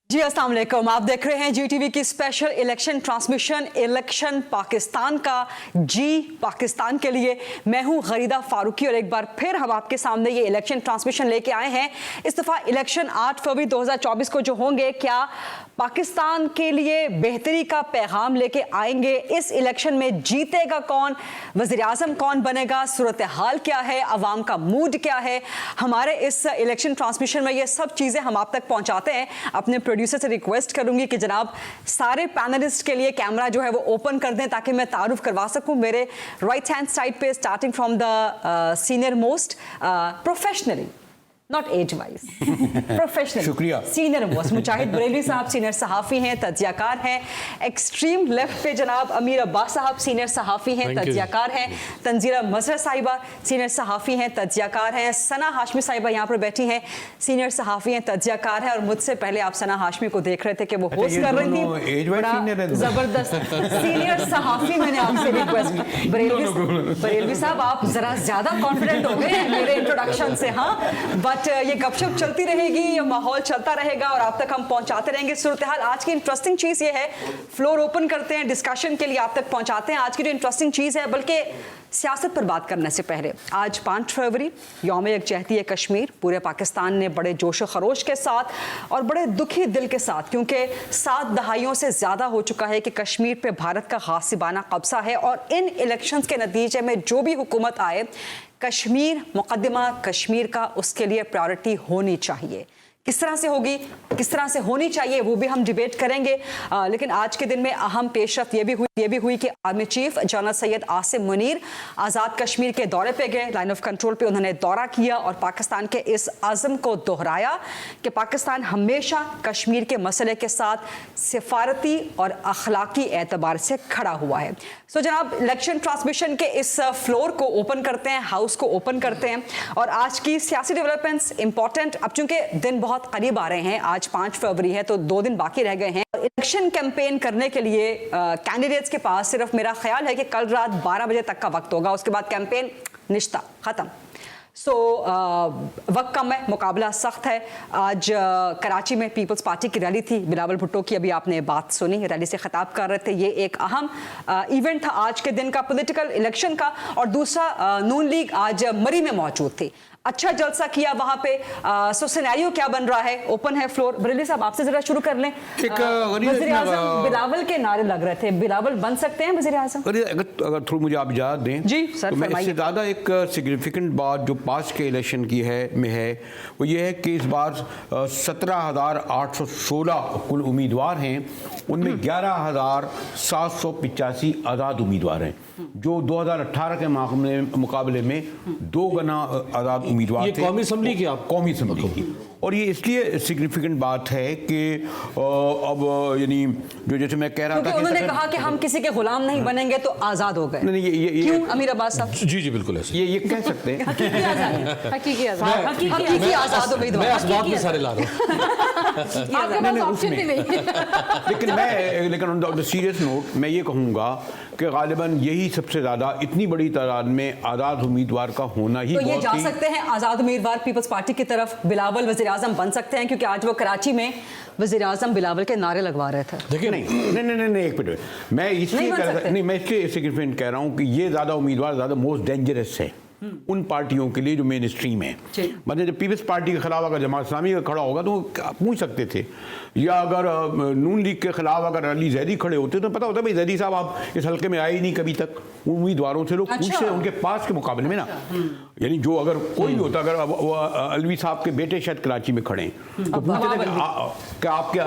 जी अस्सलाम वालेकुम, आप देख रहे हैं GTV की special election transmission election Pakistan का जी पाकिस्तान के लिए। मैं हूं गरीदा फारूकी और एक बार फिर हम आपके सामने ये इलेक्शन ट्रांसमिशन लेके आए हैं। इस दफ़ा इलेक्शन 8 फरवरी 2024 को जो होंगे, क्या पाकिस्तान के लिए बेहतरी का पैगाम लेके आएंगे? इस इलेक्शन में जीतेगा कौन, वज़ीर आज़म कौन बनेगा, सूरत हाल क्या है, अवाम का मूड क्या है? हमारे इस इलेक्शन ट्रांसमिशन में ये सब चीज़ें हम आप तक पहुँचाते हैं। अपने प्रोड्यूसर से रिक्वेस्ट करूंगी कि जनाब सारे पैनलिस्ट के लिए कैमरा जो है वो ओपन कर दें ताकि मैं तारुफ करवा सकूं। मेरे राइट हैंड साइड पे starting from the senior most, professionally not age wise, professional, शुक्रिया, सीनियर मोस्ट मुजाहिद बरेलवी साहब, सीनियर सहाफ़ी हैं, तज्जियाकार हैं। एक्सट्रीम लेफ्ट पे जनाब अमीर अब्बास साहब, सीनियर सहाफ़ी हैं, तज्जियाकार हैं। तंजीरा मजहर साहिबा, सीनियर सहाफ़ी हैं, तज्जियाकार हैं। सना हाशमी साहिबा यहाँ पर बैठी हैं, सीनियर सहाफ़ी हैं, तज्जियाकार हैं। और मुझसे पहले आप सना हाशमी को देख रहे थे कि वो होस्ट कर रही थी, जबरदस्त सीनियर सहाफ़ी। मैंने आपसे रिक्वेस्ट, बरेलवी साहब आप जरा ज्यादा कॉन्फिडेंट हो गए मेरे इंट्रोडक्शन से। हाँ, बट ये गपशप चलती रहेगी, ये माहौल चलता रहेगा और आप तक हम पहुंचाते रहेंगे सूरत हाल। आज की इंटरेस्टिंग चीज़ ये है, फ्लोर ओपन करते हैं डिस्कशन के लिए, आप तक पहुंचाते हैं आज की जो इंटरेस्टिंग चीज़ है। बल्कि सियासत पर बात करने से पहले, आज 5 फरवरी यौम यकजहती है कश्मीर। पूरे पाकिस्तान ने बड़े जोश खरोश के साथ और बड़े दुखी दिल के साथ, क्योंकि 7 दहाइयों से ज़्यादा हो चुका है कि कश्मीर पे भारत का गासिबाना कब्जा है और इन इलेक्शंस के नतीजे में जो भी हुकूमत आए, कश्मीर मुकद्दमा कश्मीर का, उसके लिए प्रायोरिटी होनी चाहिए। किस तरह से होगी, किस तरह से होनी चाहिए, वो भी हम डिबेट करेंगे। लेकिन आज के दिन में अहम पेशरफ ये भी हुई कि army chief general Syed Asim Munir Azad Kashmir के दौरे पे गए। लाइन ऑफ कंट्रोल पे उन्होंने दौरा किया और पाकिस्तान के इस अज़म को दोहराया कि पाकिस्तान हमेशा कश्मीर के मसले के साथ सिफारती और अखलाकी एतबार से खड़ा हुआ है। सो जनाब, इलेक्शन ट्रांसमिशन के इस फ्लोर को ओपन करते हैं, हाउस को ओपन करते हैं और आज की सियासी डेवलपमेंट्स इंपॉर्टेंट। अब चूंकि दिन बहुत करीब आ रहे हैं, आज 5 फरवरी है तो 2 दिन बाकी रह गए हैं। इलेक्शन कैंपेन करने के लिए कैंडिडेट्स के पास सिर्फ, मेरा ख्याल है कि कल रात 12 बजे तक का वक्त होगा, उसके बाद कैंपेन निश्ता खत्म। सो वक्त कम है, मुकाबला सख्त है। आज कराची में पीपल्स पार्टी की रैली थी, बिलावल भुट्टो की अभी आपने बात सुनी, रैली से खिताब कर रहे थे। ये एक अहम इवेंट था आज के दिन का, पॉलिटिकल इलेक्शन का। और दूसरा, नून लीग आज मरी में मौजूद थी, अच्छा जलसा किया वहां पे। सो सिनेरियो क्या बन रहा है, ओपन है फ्लोर। बरेली साहब आपसे जरा शुरू कर लें। वज़ीर आज़म बिलावल के नारे लग रहे थे, बिलावल बन सकते हैं वज़ीर आज़म? अगर थोड़ा मुझे आप इजाज़त दें जी सर, तो मैं इससे ज़्यादा एक सिग्निफिकेंट बात जो पास के इलेक्शन की है वो ये है कि इस बार 17,816 कुल उम्मीदवार हैं, उनमें 11,785 आज़ाद उम्मीदवार हैं, जो 2018 के मुकाबले में 2 गुना आज़ाद उम्मीदवार थे। कौमी असम्बली की, आप कौमी असम्बली की। और ये इसलिए सिग्निफिकेंट बात है कि अब यानी जो जैसे मैं कह रहा था, उन्होंने कहा कि हम किसी के गुलाम नहीं बनेंगे तो आज़ाद हो गए। नहीं, ये क्यों अमीर अब्बास साहब? जी बिल्कुल ऐसे ये कह सकते हैं। हकीकी आज़ाद उम्मीदवार, मैं असबाब में सारे ला रहा हूं। लेकिन ऑन द सीरियस नोट मैं ये कहूँगा कि गालिबन यही सबसे ज़्यादा इतनी बड़ी तादाद में आज़ाद उम्मीदवार का होना ही, तो ये जा सकते हैं आज़ाद उम्मीदवार पीपल्स पार्टी की तरफ, बिलावल वज़ीर आज़म बन सकते हैं, क्योंकि आज वो कराची में वज़ीर आज़म बिलावल के नारे लगवा रहे थे। देखिए नहीं, एक मिनट, मैं इसलिए सिग्निफिकेंट कह रहा हूँ कि ये ज़्यादा उम्मीदवार ज़्यादा मोस्ट डेंजरस है उन पार्टियों के लिए जो मेन स्ट्रीम है। मतलब जब पीपल्स पार्टी के खिलाफ अगर जमात इस्लामी का खड़ा होगा तो वो पूछ सकते थे, या अगर नून लीग के खिलाफ अगर अली जैदी खड़े होते तो पता होता भाई जैदी साहब आप इस हल्के में आए ही नहीं कभी तक। उम्मीदवारों से लोग पूछते हैं उनके पास के मुकाबले में ना, यानी जो अगर कोई भी होता, अगर अलवी साहब के बेटे शायद कराची में खड़े हैं तो पूछते थे कि आपके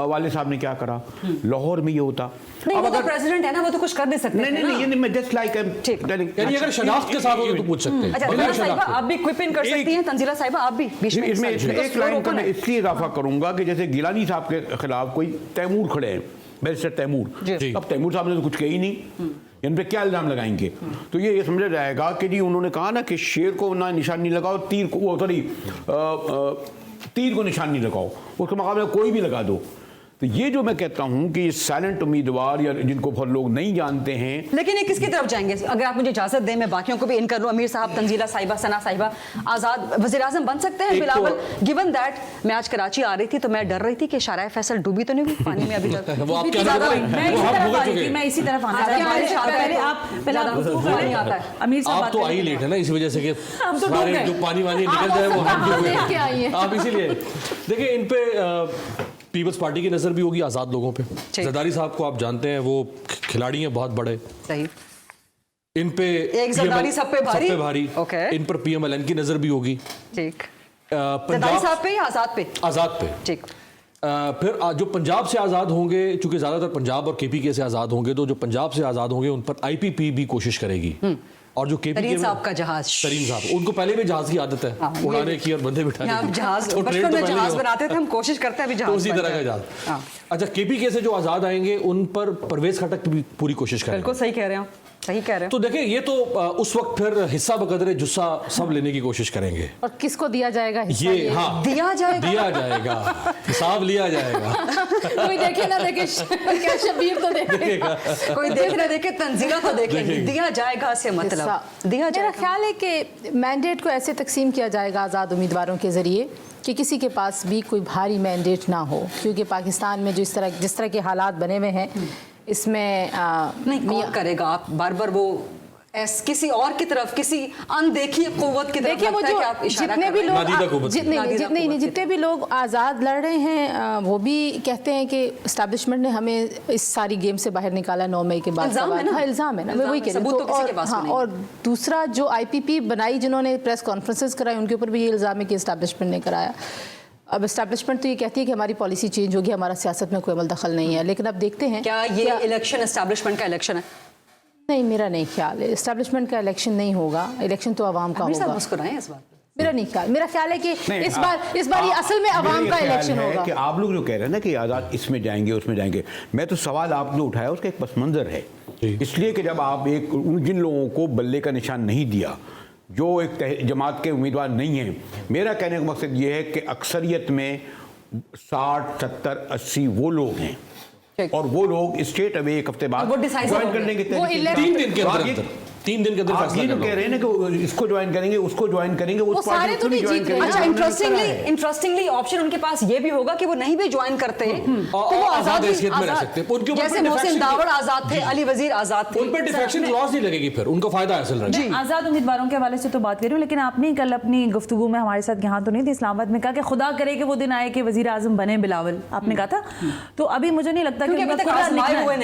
वाले साहब ने क्या करा। लाहौर में ये होता, नहीं, वो तो प्रेसिडेंट है ना, वो तो कुछ कर नहीं सकते। नहीं, मैं जस्ट लाइक यानी अगर शनाख्त के साथ हो तो पूछ सकते हैं। अच्छा, साहिबा आप भी क्विप इन कर सकती हैं, तंजीला साहिबा आप भी। इसमें एक लाइन का मैं इसलिए इजाफा करूंगा कि जैसे गिलानी साहब के खिलाफ कोई तैमूर खड़े हैं, बैरिस्टर तैमूर, अब तैमूर साहब ने तो कुछ कहा ही नहीं, इन पे क्या इल्ज़ाम लगाएंगे? तो ये समझा जाएगा कि जी उन्होंने कहा ना कि शेर को ना निशानी लगाओ, तीर को निशानी लगाओ, उसके मुकाबले कोई भी लगा दो। तो तो ये जो मैं कहता हूं कि साइलेंट उम्मीदवार या जिनको बहुत लोग नहीं जानते हैं, लेकिन ये किसकी तरफ जाएंगे? अगर आप मुझे इजाजत दें, मैं बाकियों को भी इन कर लूं। अमीर साहब, तंजीला साहिबा, सना साहिबा, आजाद वज़ीर आज़म बन सकते हैं बिलावल? गिवन दैट मैं आज कराची आ रही थी तो मैं डर रही थी कि शाराय फैसल डूबी तो नहीं हुई पानी में अभी तक। वो आप क्या कर रहे हैं? मैं इसी तरफ आना चाहती हूं। पहले आप अमीर साहब आप तो आई लेट है ना, इस वजह से कि सारे जो पानी वानी निकल जाए वो हम डूबे आप इसीलिए। देखिए, इन पे पीपल्स पार्टी की नजर भी होगी आजाद लोगों पे। जरदारी साहब को आप जानते हैं, वो खिलाड़ी हैं बहुत बड़े। सही। इन पे एक जरदारी सब पे भारी। ओके। इन पर पीएमएलएन की नजर भी होगी। ठीक। जरदारी साहब पे या आजाद पे? आजाद पे। ठीक। फिर जो पंजाब से आज़ाद होंगे, चूंकि ज़्यादातर पंजाब और केपीके से आज़ाद होंगे, तो जो पंजाब से आज़ाद होंगे उन पर आईपीपी भी कोशिश करेगी। और जो केपीके तरीन साहब का जहाज, तरीन साहब, उनको पहले भी जहाज की आदत है उड़ाने की और बंदे बिठाने की। जहाज तो बचपन में जहाज बनाते थे हम, कोशिश करते हैं अभी जहाज। तो उसी तरह का जहाज। अच्छा, केपीके से जो आज़ाद आएंगे उन पर परवेज खटक भी पूरी कोशिश करेंगे। बिल्कुल सही कह रहे हैं, सही कह रहे हैं। तो देखिए, ये तो उस वक्त फिर हिस्सा बकदरे जुस्सा सब लेने की कोशिश करेंगे। और किसको दिया जाएगा हिस्सा? ये हाँ, दिया जाएगा, हिसाब लिया जाएगा। कोई देखे ना देखे, क्या शबीर तो देखेगा, कोई देखे ना देखे, तंजीला तो देखे। दिया जाएगा से मतलब दिया जाएगा। मेरा ख्याल है कि मैंडेट को ऐसे तकसीम किया जाएगा आज़ाद उम्मीदवारों के जरिए कि किसी के पास भी कोई भारी मैंडेट ना हो, क्योंकि पाकिस्तान में जिस तरह के हालात बने हुए हैं, इसमें नहीं कौन करेगा? आप बार बार वो किसी और की तरफ, किसी अनदेखी कुव्वत की तरफ देखिए, वो जो जितने भी लोग जितने भी लोग आज़ाद लड़ रहे हैं, वो भी कहते हैं कि एस्टैब्लिशमेंट ने हमें इस सारी गेम से बाहर निकाला 9 मई के बाद। इल्ज़ाम है ना, मैं वही कह रही हूँ। और दूसरा जो IPP बनाई, जिन्होंने प्रेस कॉन्फ्रेंसेस कराई, उनके ऊपर भी ये इल्ज़ाम है कि एस्टैब्लिशमेंट ने कराया। अब एस्टैब्लिशमेंट तो ये कहती है कि हमारी पॉलिसी चेंज होगी, हमारा सियासत में कोई अमल दखल नहीं है, लेकिन अब देखते हैं क्या ये इलेक्शन एस्टैब्लिशमेंट का इलेक्शन है? नहीं, मेरा नहीं ख्याल है एस्टैब्लिशमेंट का इलेक्शन नहीं होगा। इलेक्शन तो आवाम का होगा। मुस्कुराएं इस बात पे। मेरा नहीं ख्याल, मेरा ख्याल है कि इस बार ये असल में आवाम का इलेक्शन होगा। कि आप लोग जो कह रहे हैं ना कि आज़ाद इसमें जाएंगे उसमें जाएंगे, मैं तो सवाल आपने उठाया उसका एक पस मंजर है। इसलिए कि जब आप जिन लोगों को बल्ले का निशान नहीं दिया, जो एक जमात के उम्मीदवार नहीं हैं, मेरा कहने का मकसद ये है कि अक्सरियत में 60, 70, 80 वो लोग हैं, और वो लोग स्टेट अवे एक हफ्ते बाद ज्वाइन करने के 3 दिन के अंदर 3 दिन के अंदर फैसला ये जो कह रहे हैं ना कि इसको ज्वाइन करेंगे, उसको ज्वाइन करेंगे, उस सारे तो नहीं जीत रहे। अच्छा, इंटरेस्टिंगली ऑप्शन उनके पास ये भी होगा कि वो नहीं भी ज्वाइन करते तो वो आजाद में रह सकते हैं। जैसे मोहसिन दावड़ आजाद थे, अली वजीर आजाद थे, उन पर डिफेक्शन क्लॉज नहीं लगेगी, फिर उनका फायदा हासिल रहेगा। आजाद उम्मीदवारों के हवाले से तो बात कर रही हूँ, लेकिन आपने कल अपनी गुफ्तगू में हमारे साथ यहाँ तो नहीं थी, इस्लामाबाद में कहा कि खुदा करे कि वो दिन आए कि वजीर आजम बने बिलावल, आपने कहा था। तो अभी मुझे नहीं लगता कि आजमाए हुए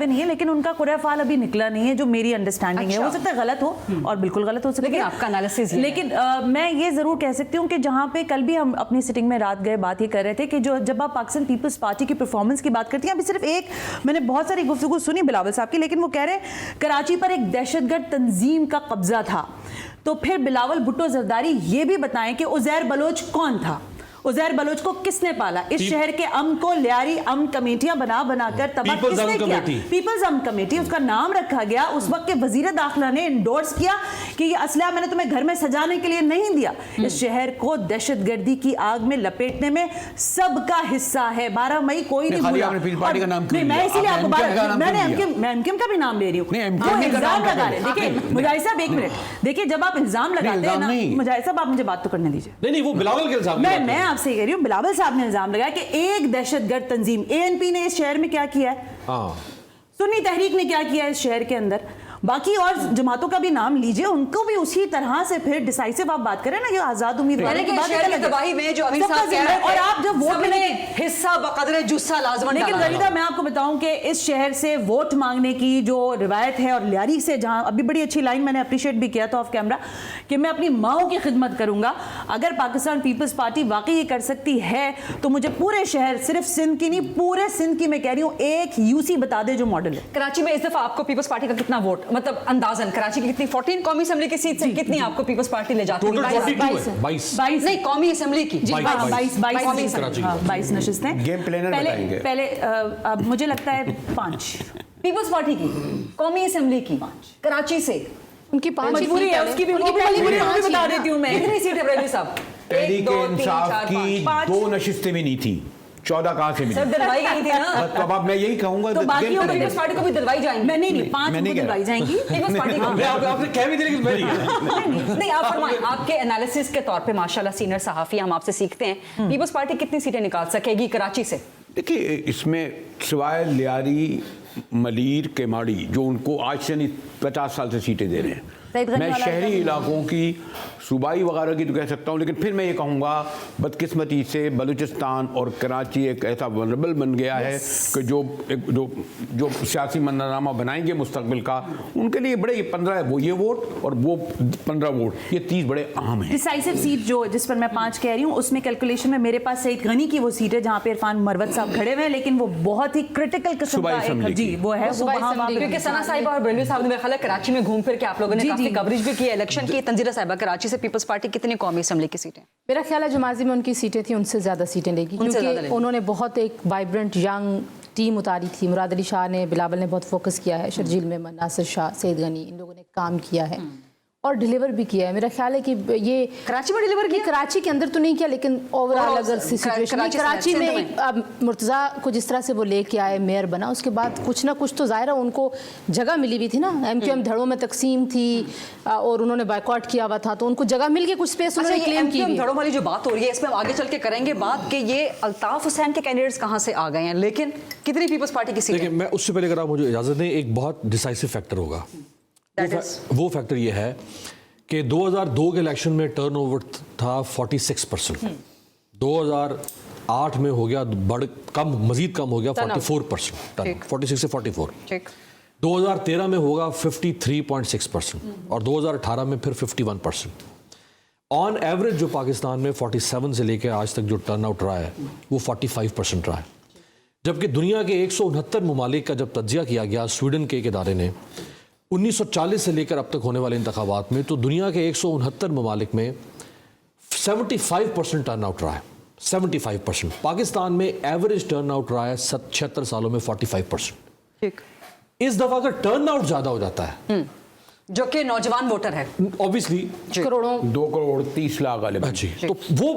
नहीं है, लेकिन उनका कुर्रा फाल अभी निकला नहीं है, जो मेरी अंडरस्टैंडिंग है। हो सकता है गलत हो, और बिल्कुल गलत हो सकता है, लेकिन आपका एनालिसिस। लेकिन मैं ये जरूर कह सकती हूँ कि जहाँ पे कल भी हम अपनी सिटिंग में रात गए बात ये कर रहे थे कि जो जब आप पाकिस्तान पीपल्स पार्टी की परफॉर्मेंस की बात करती हैं, अभी सिर्फ एक मैंने बहुत सारी गुफ्तगू सुनी बिलावल साहब की, लेकिन वो कह रहे हैं कराची पर एक दहशतगर्द तंजीम का कब्जा था। तो फिर बिलावल भुट्टो जरदारी ये भी बताएं कि उज़ैर बलोच कौन था, उज़ैर बलोच को किसने पाला, इस शहर के अमन को लियारी अमन कमेटियां बनाकर तबाह किसने किया? पीपल्स अमन कमेटी, उसका नाम रखा गया। उस वक्त के वजीर दाखिला ने इंडोर्स किया कि ये असला मैंने तुम्हें घर में सजाने के लिए नहीं दिया। इस शहर को दहशतगर्दी की आग में लपेटने में सबका हिस्सा है। 12 मई कोई नहीं भूला। मैं इसीलिए आपको मैं एमकेएम का भी नाम ले रही हूँ। इल्जाम लगा रहे, देखिए मुजाहिद साहब, एक मिनट देखिए, जब आप इल्जाम लगाते हैं ना, मुजाहिद साहब आप मुझे बात तो करने दीजिए। नहीं, वो बिलावल के इल्जाम, मैं आपसे कह रही हूँ, बिलावल साहब ने इल्जाम लगाया कि एक दहशतगर्द तंजीम ANP ने इस शहर में क्या किया है, सुन्नी तहरीक ने क्या किया है इस शहर के अंदर, बाकी और जमातों का भी नाम लीजिए, उनको भी उसी तरह से फिर डिसाइसिव आप बात करें ना, ये आजाद उम्मीदवार की तबाही में जो अमीर साहब कह रहे हैं, और आप जब वोट में हिस्सा बकदरे जुस्सा लाजमन। लेकिन गरीदा, मैं आपको बताऊं कि इस शहर से वोट मांगने की जो रिवायत है, और लियारी से जहां अभी बड़ी अच्छी लाइन मैंने अप्रिशिएट भी किया था ऑफ कैमरा कि मैं अपनी माओ की खिदमत करूंगा। अगर पाकिस्तान पीपल्स पार्टी वाकई ये कर सकती है तो मुझे पूरे शहर, सिर्फ सिंध की नहीं, पूरे सिंध की मैं कह रही हूँ, एक UC बता दे जो मॉडल है। कराची में इस दफा आपको पीपल्स पार्टी का कितना वोट, मतलब अंदाजन कराची की कितनी 14 कौमी असेंबली की सीट से कितनी आपको पीपल्स पार्टी ले जाती है? 22 नहीं, कौमी असेंबली की 22 नशिस्तें। गेम प्लानर बताएंगे। पहले अब मुझे लगता है 5 पीपल्स पार्टी की कौमी असेंबली की 5 कराची से उनकी 5 मजबूरी है, उसकी भी बता देती हूँ मैं। कितनी सीटें बरेली साहब? तहरीक इंसाफ की 2 नशिस्तें भी नहीं थी, 14 कहाँ से मिली? सर दिलवाई गई थी ना। बस तो अब मैं यही कहूंगा तो बाकियों को पीपल्स पार्टी को भी दिलवाई जाएंगी। मैं नहीं 5 मैं नहीं को कह रहा। दिलवाई जाएंगी। पीपल्स पार्टी को आपने कह भी दिया लेकिन मैं नहीं कह नहीं, आप फरमाएं, आपके एनालिसिस के तौर पे माशाल्लाह सीनियर सहाफी हम आपसे सीखते हैं, पीपल्स पार्टी कितनी सीटें निकाल सकेगी कराची से? देखिए, इसमें सिवाय लियारी, मलीर, केमाड़ी जो उनको आज से नहीं 50 साल से सीटें दे रहे हैं, मैं शहरी इलाकों की, सूबाई वगैरह की तो कह सकता हूँ, लेकिन फिर मैं ये कहूँगा बदकिस्मती से बलूचिस्तान और कराची एक ऐसा वनरेबल बन गया है कि जो सियासी मंजरनामा बनाएंगे मुस्तकबिल का, उनके लिए बड़े 15 वो ये वोट और वो 15 वोट, ये 30 बड़े अहम हैं। डिसाइसिव सीट जो जिस पर मैं 5 कह रही हूँ, उसमें कैलकुलेशन में मेरे पास सईद गनी की वो सीट है जहाँ पे इरफान मरवत साहब खड़े हुए हैं, लेकिन वो बहुत ही क्रिटिकल किस्म का एक जी वो है, वो वहाँ क्योंकि सना साहिबा और बरेलवी साहब ने मेरा ख्याल है कराची में घूम फिर के आप लोगों ने काफी कवरेज भी की है इलेक्शन की। तंजीरा साहिबा, कराची से पीपल्स पार्टी कितनी कौमी असेंबली की सीटें? मेरा ख्याल है जो माजी में उनकी सीटें थी उनसे ज़्यादा सीटें लेगी, क्योंकि उन्होंने बहुत एक वाइब्रेंट यंग टीम उतारी थी। मुराद अली शाह ने, बिलावल ने बहुत फोकस किया है, शर्जील मेमन, नासिर शाह, सईद गनी, इन लोगों ने काम किया है और डिलीवर भी किया है। मेरा ख्याल है कि ये कराची में डिलीवर किया, कराची के अंदर तो नहीं किया, लेकिन ओवरऑल अगर सिचुएशन कराची में अब मुर्तज़ा को जिस तरह से वो लेके आए, मेयर बना, उसके बाद कुछ ना कुछ तो ज़ाहिर है उनको जगह मिली हुई थी ना। MQM धड़ों में तकसीम थी और उन्होंने बायकॉट किया हुआ था, तो उनको जगह मिल गई, कुछ स्पेस उन्होंने क्लेम की। धड़ों वाली जो बात हो रही है, इसमें हम आगे चल के करेंगे बात कि ये अल्ताफ हुसैन के कैंडिडेट्स कहाँ से आ गए हैं, लेकिन कितनी पीपल्स पार्टी की सीटें? देखिए, मैं उससे पहले अगर आप मुझे इजाज़त दें, एक बहुत डिसाइसिव फैक्टर होगा। वो फैक्टर ये है कि 2002 के इलेक्शन में टर्नओवर था 46%, 2008 में हो गया मजीद कम हो गया 44%, 46 से 44। 2013 में होगा 53.6% और 2018 में फिर 51%। ऑन एवरेज जो पाकिस्तान में 47 से लेकर आज तक जो टर्नआउट रहा है वो 45% रहा है, जबकि दुनिया के 169 ममालिक का जब तज्जिया किया गया स्वीडन के एक इदारे ने 1940 से लेकर अब तक होने वाले इंतखाबात में, तो दुनिया के 169 ममालिक में 75% टर्नआउट रहा है, 75%। पाकिस्तान में एवरेज टर्नआउट रहा है 76 सालों में 45%। इस दफा अगर टर्नआउट ज्यादा हो जाता है, जो कि नौजवान वोटर है, ऑब्वियसली करोड़ों 2 करोड़ 30 लाख वाले जी, तो वो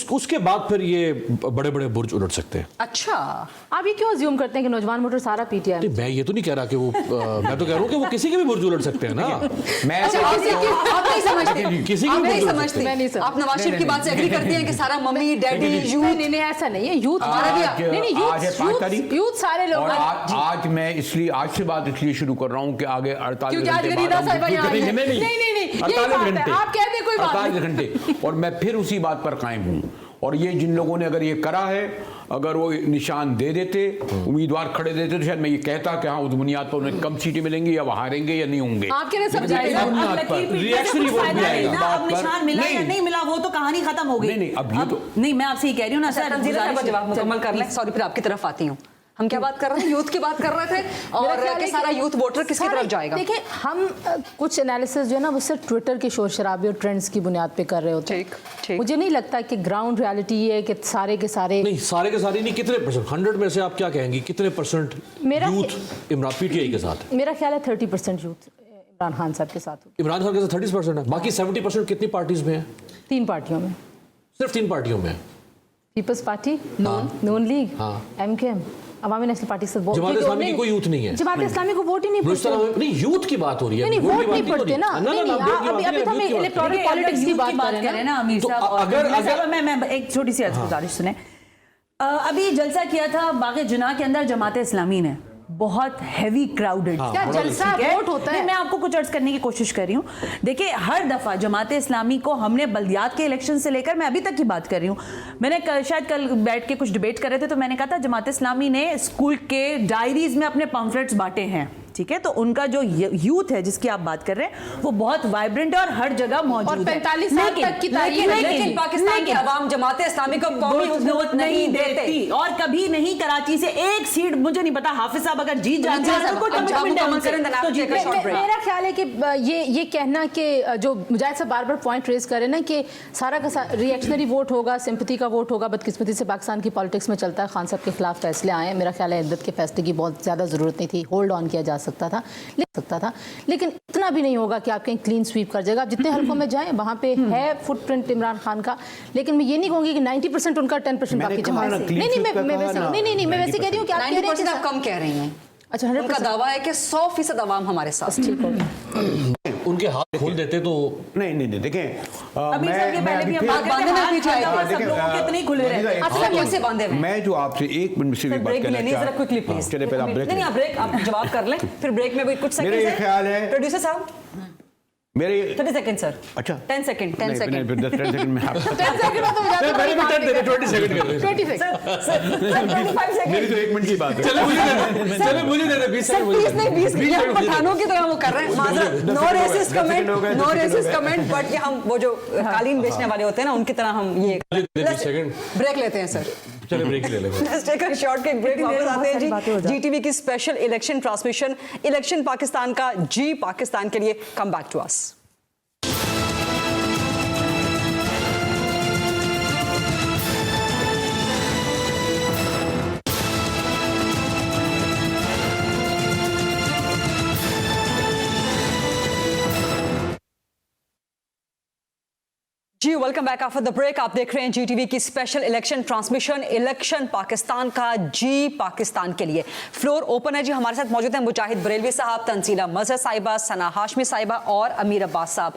उसके बाद फिर ये बड़े बड़े बुर्ज उलट सकते हैं। अच्छा, आप ये क्यों अज्यूम करते हैं कि नौजवान वोटर सारा पीटीआई? नहीं, मैं ये तो नहीं कह रहा कि वो मैं तो कह रहा हूँ कि वो किसी के भी बुर्ज उलट सकते हैं ना। मैं आप नहीं समझते, किसी आप की नहीं भी समझते, मैं नहीं समझती। आप नवाज शरीफ की बात से एग्री करते हैं कि सारा मम्मी डैडी यूथ? नहीं, ऐसा नहीं है, यूथ हमारा भी नहीं, यूथ सारे लोग। आज मैं इसलिए आज से बात इसलिए शुरू कर रहा हूँ कि आगे 48 घंटे और मैं फिर उसी बात पर कायम हूँ। और ये जिन लोगों ने अगर ये करा है, अगर वो निशान दे देते, उम्मीदवार खड़े देते, तो शायद मैं ये कहता कि हाँ उस बुनियाद पर उन्हें कम सीटें मिलेंगी या वो हारेंगे या नहीं होंगे। आपके लिए सब जाएगा, रिएक्शनरी वोट भी आएगा। अब निशान मिला या नहीं मिला वो तो कहानी खत्म हो गई। नहीं, अब ये तो नहीं, मैं आपसे ये कह रही हूँ ना सर, जवाब मुकम्मल कर लें। सॉरी, फिर आपकी तरफ आती हूँ। हम क्या बात कर रहे हैं? यूथ की बात कर रहे थे और कि सारा यूथ वोटर किसकी तरफ जाएगा? देखिए, हम कुछ एनालिसिस जो है ना वो सिर्फ ट्विटर के शोर शराबे और ट्रेंड्स की बुनियाद पे कर रहे होते हैं। ठीक। मुझे नहीं लगता कि ग्राउंड रियलिटी ये है कि सारे के सारे नहीं, सारे के सारे नहीं, कितने परसेंट 100 में से आप क्या कहेंगी, कितने परसेंट यूथ इमरान पीटीआई के साथ? मेरा ख्याल है 30% यूथ इमरान खान साहब के साथ। इमरान खान के साथ 30% है, बाकी 70% कितनी पार्टीज में है? 3 पार्टियों में, सिर्फ 3 पार्टियों में है। पीपल्स पार्टी, नून लीग, MKM, अवामी नेशनल पार्टी से वोट। जमात इस्लामी की कोई यूथ नहीं है। जमात इस्लामी को वोट ही नहीं पड़ते। नहीं, यूथ की बात हो रही है। नहीं, वोट नहीं पड़ते ना। अभी हम इलेक्टोरल पॉलिटिक्स की बात कर रहे हैं ना अमीर साहब। अगर मैं एक छोटी सी गुजारिश सुने, अभी जलसा किया था बाग़े जुना के अंदर जमात इस्लामी ने, बहुत हैवी क्राउडेड। क्या जलसा वोट होता है? मैं आपको कुछ अर्ज करने की कोशिश कर रही हूँ। देखिए, हर दफा जमात इस्लामी को हमने बल्दियात के इलेक्शन से लेकर मैं अभी तक की बात कर रही हूँ, मैंने शायद कल बैठ के कुछ डिबेट कर रहे थे तो मैंने कहा था जमात इस्लामी ने स्कूल के डायरीज में अपने पम्फलेट्स बांटे हैं, ठीक है, तो उनका जो यूथ है जिसकी आप बात कर रहे हैं वो बहुत वाइब्रेंट है और हर जगह मौजूद है। और 45 साल तक की तारीख है, लेकिन पाकिस्तान की आवाम जमात इस्लामी को कौमी हुकूमत नहीं देती और कभी नहीं। कराची से एक सीट, मुझे नहीं पता, हाफिज साहब अगर जीत जाते हैं तो मेरा ख्याल है कि ये कहना कि जो मुजाहिद साहब बार बार पॉइंट रेज कर रहे हैं ना कि सारा का रिएक्शनरी वोट होगा, सिंपैथी का वोट होगा, बदकिस्मती से पाकिस्तान की पॉलिटिक्स में चलता है, खान साहब के खिलाफ फैसले आए हैं। मेरा ख्याल है इद्दत के फैसले की बहुत ज़्यादा ज़रूरत नहीं थी, होल्ड ऑन किया जा सकता था, लेकिन इतना भी नहीं होगा कि आप कहीं क्लीन स्वीप कर जाएगा। आप जितने हल्कों में जाएं वहाँ पे है फुटप्रिंट इमरान खान का, लेकिन मैं ये नहीं कहूँगी कि 90% उनका 10% बाकी जमात से। नहीं, मैं वैसे कह रही हूँ कि आप 90% आप कम कह रही हैं। अच्छा, उनका दावा है कि 100% अवाम हमारे साथ। ठीक हो गया। उनके हाथ खोल देते तो नहीं देखें, अभी सर ये पहले भी हम बात बांधने में पीछे आए करते हैं, सब लोगों के इतने ही खुले रहते हैं। आप सब कैसे बांधे हुए हैं? मैं जो आपसे एक मिनट से भी बात ब्रेक करना लेनी जरा क्विकली प्लीज। चलिए पहले आप ब्रेक नहीं, आप ब्रेक आप जवाब कर लें, फिर ब्रेक में भी कुछ सेकंड। मेरा ये ख्याल है, प्रोड्यूसर साहब मेरे 30 सेकंड सर। अच्छा 10 सेकंड 10 नहीं, सेकंड फिर 10 सेकंड में आप 10 सेकंड में तो हो जाता है, मैंने भी 10 देने, 20 सेकंड कर रहे हैं। 25 25 सेकंड। मेरी तो 1 मिनट की बात है। चलो मुझे दे दे 20 सर सेकंड 30 नहीं 20 20 ये हम सेकंड मुझे दे। पठानों की तरह वो कर रहे हैं। माजरत, no racist comment, no racist comment, but ये हम वो जो कालीन बेचने वाले होते हैं ना उनकी तरह हम ये 20 सेकंड ब्रेक लेते हैं सर। चलो ब्रेक ले लेंगे। Let's take a short break। वापस आते हैं जी जीटीवी की special election transmission election Pakistan का जी पाकिस्तान के लिए। Come back to us. जी welcome back after the break. आप देख रहे हैं जीटीवी की special election transmission election Pakistan का जी पाकिस्तान के लिए। फ्लोर ओपन है जी। हमारे साथ मौजूद हैं मुजाहिद बरेलवी साहब, तंजीला मजहर साहिबा, सना हाशमी साहिबा और अमीर अब्बास साहब।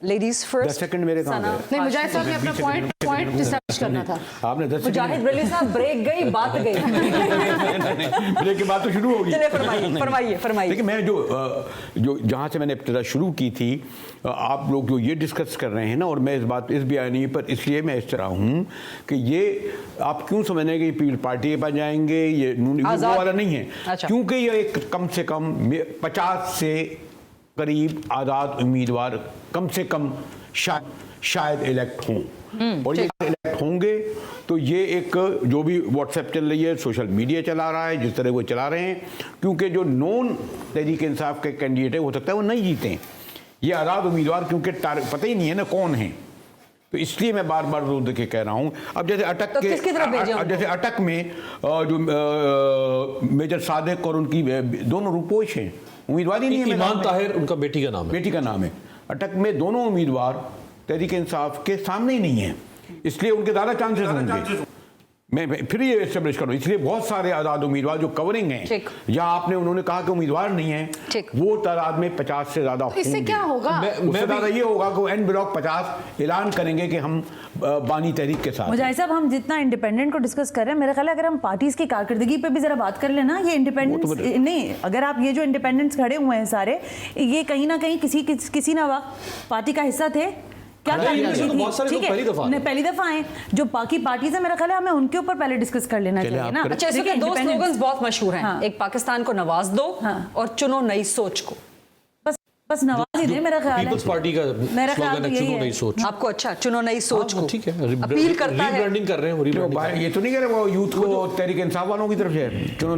Ladies first. 10 सेकंड मेरे कहाँ गए? नहीं, मुजाहिद साहब ने अपना पॉइंट डिस्कस करना था। आपने 10 मुजाहिद बरेलवी साहब ब्रेक गई बात गई। ब्रेक के बाद तो शुरू होगी। चलिए फरमाइए। देखिए मैं जो जहाँ से मैंने इब्तिदा शुरू की थी, आप लोग जो ये डिस्कस कर रहे हैं ना, और मैं इस बयानी पर इसलिए मैं इस तरह हूँ कि ये आप क्यों समझने कि पीपल्स पार्टी के पास जाएंगे, ये वो वाला नहीं है। अच्छा। क्योंकि ये एक कम से कम 50 से करीब आज़ाद उम्मीदवार कम से कम शायद इलेक्ट हों, और ये इलेक्ट होंगे तो ये एक जो भी व्हाट्सएप चल रही है, सोशल मीडिया चला रहा है, जिस तरह वो चला रहे हैं, क्योंकि जो नॉन तहरीक इंसाफ के कैंडिडेट है हो सकता है वो नहीं जीतें। ये आज़ाद उम्मीदवार क्योंकि पता ही नहीं है ना कौन है, तो इसलिए मैं बार बार जोर देके कह रहा हूँ। अब जैसे अटक तो के किसकी तरफ भेजें अब जैसे अटक में जो मेजर सादिक और उनकी दोनों रुपोश हैं, उम्मीदवार ही नहीं है। ईमान ताहिर उनका बेटी का नाम है। बेटी का नाम है। अटक में दोनों उम्मीदवार तहरीक इंसाफ के सामने ही नहीं है, इसलिए उनके ज़्यादा चांसेस होंगे। मैं फिर ये एस्टेब्लिश करूँ, इसलिए बहुत सारे आज़ाद उम्मीदवार जो कवरिंग हैं, या आपने उन्होंने कहा कि उम्मीदवार नहीं है, वो तादाद में 50 से ज़्यादा होंगे। इससे क्या होगा? उससे ज़्यादा ये होगा कि एन ब्लॉक 50 ऐलान करेंगे कि हम बानी तहरीक के साथ। मुजाहिद साहब, हम जितना इंडिपेंडेंट को डिस्कस कर रहे हैं, मेरा ख्याल है अगर हम पार्टीज की कारकर्दगी पे भी जरा बात कर लेना, ये इंडिपेंडेंस नहीं, अगर आप ये जो इंडिपेंडेंट्स खड़े हुए हैं सारे, ये कहीं ना कहीं किसी ना वक्त पार्टी का हिस्सा थे। क्या पहली दफा आए जो बाकी पार्टीज है, मेरा ख्याल है हमें उनके ऊपर पहले डिस्कस कर लेना चाहिए ना। अच्छा, इसके दो स्लोगन्स बहुत मशहूर हैं। एक पाकिस्तान को नवाज दो और चुनो नई सोच को। बस नवाज ही दे, मेरा ख्याल है पीपल्स पार्टी का स्लोगन है चुनो नई सोच। आपको अच्छा चुनो नई सोच को ठीक है, अपील करता है। रीब्रांडिंग कर रहे हैं, रीब्रांडिंग। ये तो नहीं कह रहे वो यूथ को तहरीक इंसाफ वालों की तरफ से चुनो,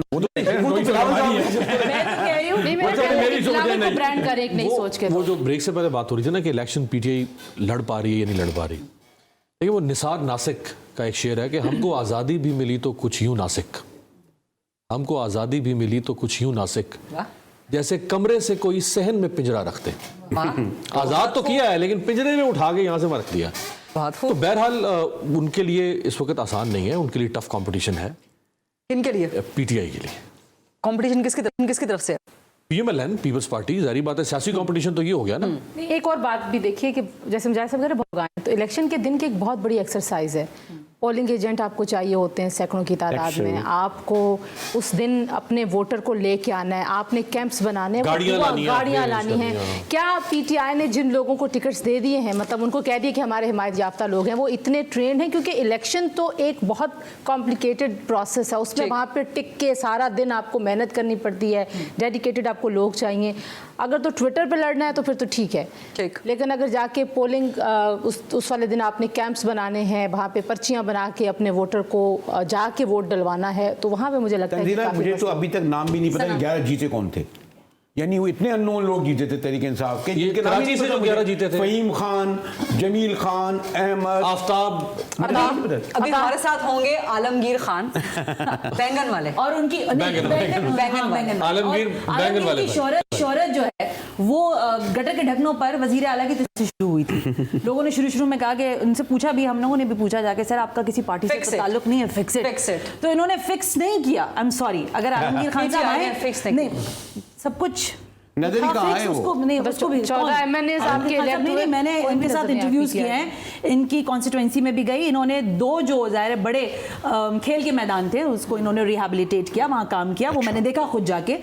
ब्रांड कर एक नई सोच के। वो जो ब्रेक से पहले बात हो रही थी ना कि इलेक्शन पीटीआई लड़ पा रही है या नहीं लड़ पा रही, देखिए वो निसार नासिक का एक शेर है कि हमको आज़ादी भी मिली तो कुछ यूं नासिक, हमको आज़ादी भी मिली तो कुछ यूं नासिक, जैसे कमरे से कोई सहन में पिंजरा रखते। आज़ाद तो किया है लेकिन पिंजरे में उठा के यहाँ से रख दिया। तो बहरहाल उनके लिए इस वक्त आसान नहीं है, उनके लिए टफ कंपटीशन है। इनके लिए पीटीआई के लिए कंपटीशन किसकी तरफ से है? PMLN, Peoples Party. जारी बात है सियासी कंपटीशन तो ये हो गया ना। एक और बात भी देखिए कि जैसे मुजाहिद साहब कह रहे भगाएं, तो इलेक्शन के दिन की एक बहुत बड़ी एक्सरसाइज है। पोलिंग एजेंट आपको चाहिए होते हैं सैकड़ों की तादाद में, आपको उस दिन अपने वोटर को लेके आना है, आपने कैंप्स बनाने हैं, गाड़ियाँ लानी हैं। क्या पीटीआई ने जिन लोगों को टिकट्स दे दिए हैं, मतलब उनको कह दिए कि हमारे हिमायत याफ्ता लोग हैं, वो इतने ट्रेंड हैं? क्योंकि इलेक्शन तो एक बहुत कॉम्प्लिकेटेड प्रोसेस है, उसमें वहाँ पे टिक के सारा दिन आपको मेहनत करनी पड़ती है, डेडिकेटेड आपको लोग चाहिए। अगर तो ट्विटर पे लड़ना है तो फिर तो ठीक है, लेकिन अगर जाके पोलिंग उस वाले दिन आपने कैंप्स बनाने हैं, वहाँ पे पर्चियाँ बना के अपने वोटर को जाके वोट डलवाना है, तो वहाँ पे मुझे लगता है मुझे तो अभी तक नाम भी नहीं पता कि 11 जीते कौन थे। यानी वो इतने अननोन लोग जीते थे तहरीक इंसाफ के, ये जिनके नाम कराची ही से नहीं जो पता 11 मुझे। जीते थे। फहीम खान, जमील खान, अहमद, आफ्ताब। अभी हमारे साथ होंगे आलमगीर खान बैंगन वाले और उनकी बैंगन बैंगन आलमगीर बैंगन वाले की शोहरत जो है वो गटर के ढक्कनों पर वजीर आला की तरफ से शुरू हुई थी। लोगों ने शुरू में कहा कि उनसे पूछा भी, हम लोगों ने भी पूछा जाके, सर आपका किसी पार्टी से तो ताल्लुक नहीं है, फिक्स इट। तो इन्होंने फिक्स नहीं किया। आई एम सॉरी, अगर आलमगीर खान साहब आए फिक्स नहीं, सब कुछ नजर ही कहाँ है वो? उसको नहीं, उसको भी 14 MNAs आपके इलेक्ट हुए। मैंने इनके साथ इंटरव्यूज किए हैं, इनकी कॉन्स्टिट्यूएंसी में भी गई। इन्होंने 2 जो ज़ाहिर है बड़े खेल के मैदान थे, उसको इन्होंने रिहेबिलिटेट किया, वहाँ काम किया, वो मैंने देखा खुद जाके।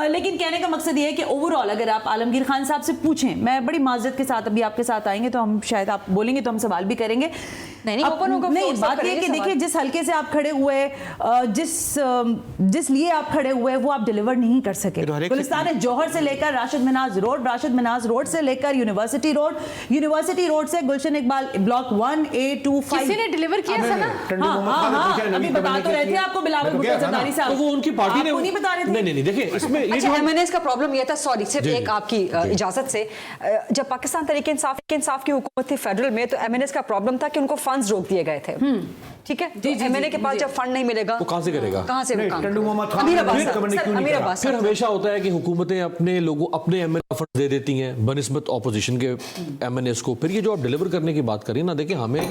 लेकिन कहने का मकसद ये है कि ओवरऑल अगर आप आलमगीर खान साहब से पूछें, मैं बड़ी माजरत के साथ अभी आपके साथ आएंगे तो हम शायद आप बोलेंगे तो हम सवाल भी करेंगे। नहीं, ओपन होगा, नहीं, बात ये कि देखिए जिस हल्के से आप खड़े हुए, जिस लिए आप खड़े हुए वो आप डिलीवर नहीं कर सके। गुलिस्तान है जौहर से लेकर राशिद मिनाज रोड, राशिद मिनाज रोड से लेकर यूनिवर्सिटी रोड, यूनिवर्सिटी रोड से गुलशन इकबाल ब्लॉक 1 A 2 5। किसी ने डिलीवर किया था ना? अभी बता तो रहे थे आपको बिलावल भुट्टो जरदारी साहब, तो वो उनकी पार्टी ने नहीं बता रहे थे। नहीं देखिए इसमें ये अच्छा, जो एमएनएस का प्रॉब्लम ये था, सॉरी सिर्फ एक आपकी इजाजत से, जब पाकिस्तान तहरीक इंसाफ की हुकूमत थी फेडरल में, तो एमएनएस का प्रॉब्लम था कि उनको फंड्स रोक दिए गए थे। ठीक है, एमएनए के पास जब फंड नहीं मिलेगा वो कहाँ से करेगा? कहाँ से वो काम? टंडू मोहम्मद खान अमीर ने अब्बास भी साहब, कमेंट सर, क्यों नहीं अमीर करा? अब्बास फिर साहब। हमेशा होता है कि हुकूमतें अपने लोगों अपने एमएनए फंड दे देती हैं बनिस्बत ऑपोजिशन के एमएनएस को। फिर ये जो आप डिलीवर करने की बात करें ना, देखिए हमें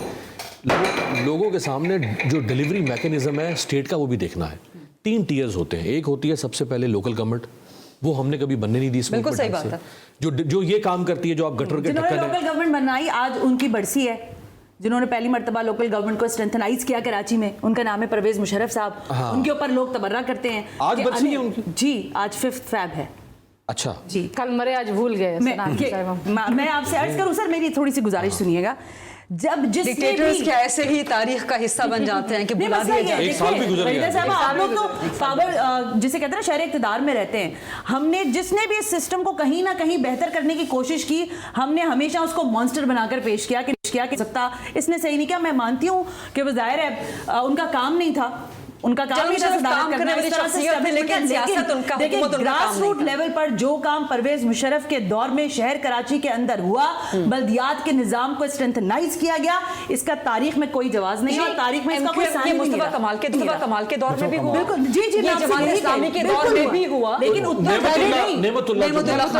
लोगों के सामने जो डिलीवरी मैकेनिज्म है स्टेट का वो भी देखना है। 3 टीयर्स होते हैं। एक होती है सबसे पहले लोकल गवर्नमेंट, वो हमने कभी बनने नहीं दी इस मुल्क में। बिल्कुल सही बात है। जो ये काम करती है, जो आप गटर के जिन्होंने ढक्कन लोकल गवर्नमेंट बनाई, आज उनकी बरसी है, जिन्होंने पहली मर्तबा लोकल गवर्नमेंट को स्ट्रेंथनाइज किया कराची में, उनका नाम है परवेज मुशर्रफ साहब। उनके ऊपर लोग तबर्रा करते हैं। आज बरसी है उनकी? जी, आज 5 फैब है। अच्छा जी, कल मरे आज भूल गए। मैं आपसे अर्ज करूं सर, मेरी थोड़ी सी गुजारिश सुनिएगा। जब जिसने डिक्टेटर्स भी के ऐसे ही तारीख का हिस्सा बन जाते हैं कि नहीं, बुला मसला दिए ये है, जाए। एक साल भी गुजर देखिए, गया। वहीदा साहब, आप लोग तो पावर जिसे कहते हैं ना शहर इक़्तिदार में रहते हैं। हमने जिसने भी इस सिस्टम को कहीं ना कहीं बेहतर करने की कोशिश की, हमने हमेशा उसको मॉन्स्टर बनाकर पेश किया कि सकता इसने सही नहीं किया। मैं मानती हूँ कि वो जाहिर है उनका काम नहीं था, उनका काम नहीं था काम करने वाली शख्सियत थी, लेकिन सियासत उनका, हुकूमत उनका काम ग्रास नहीं रूट था। लेवल पर जो काम परवेज मुशर्रफ के दौर में शहर कराची के अंदर हुआ, बल्दियात के निजाम को स्ट्रेंथनाइज किया गया, इसका तारीख में कोई जवाब नहीं है। तारीख में इसका कोई साइन नहीं मुस्तफा रहा। कमाल के दौर में भी हुआ। बिल्कुल, जी जी, ये मैं आपसे जमात यही इस्लामी कह के रही हूँ। दौर में बिल्कुल भी हुआ। हुआ। लेकिन उतना नेमतुल्लाह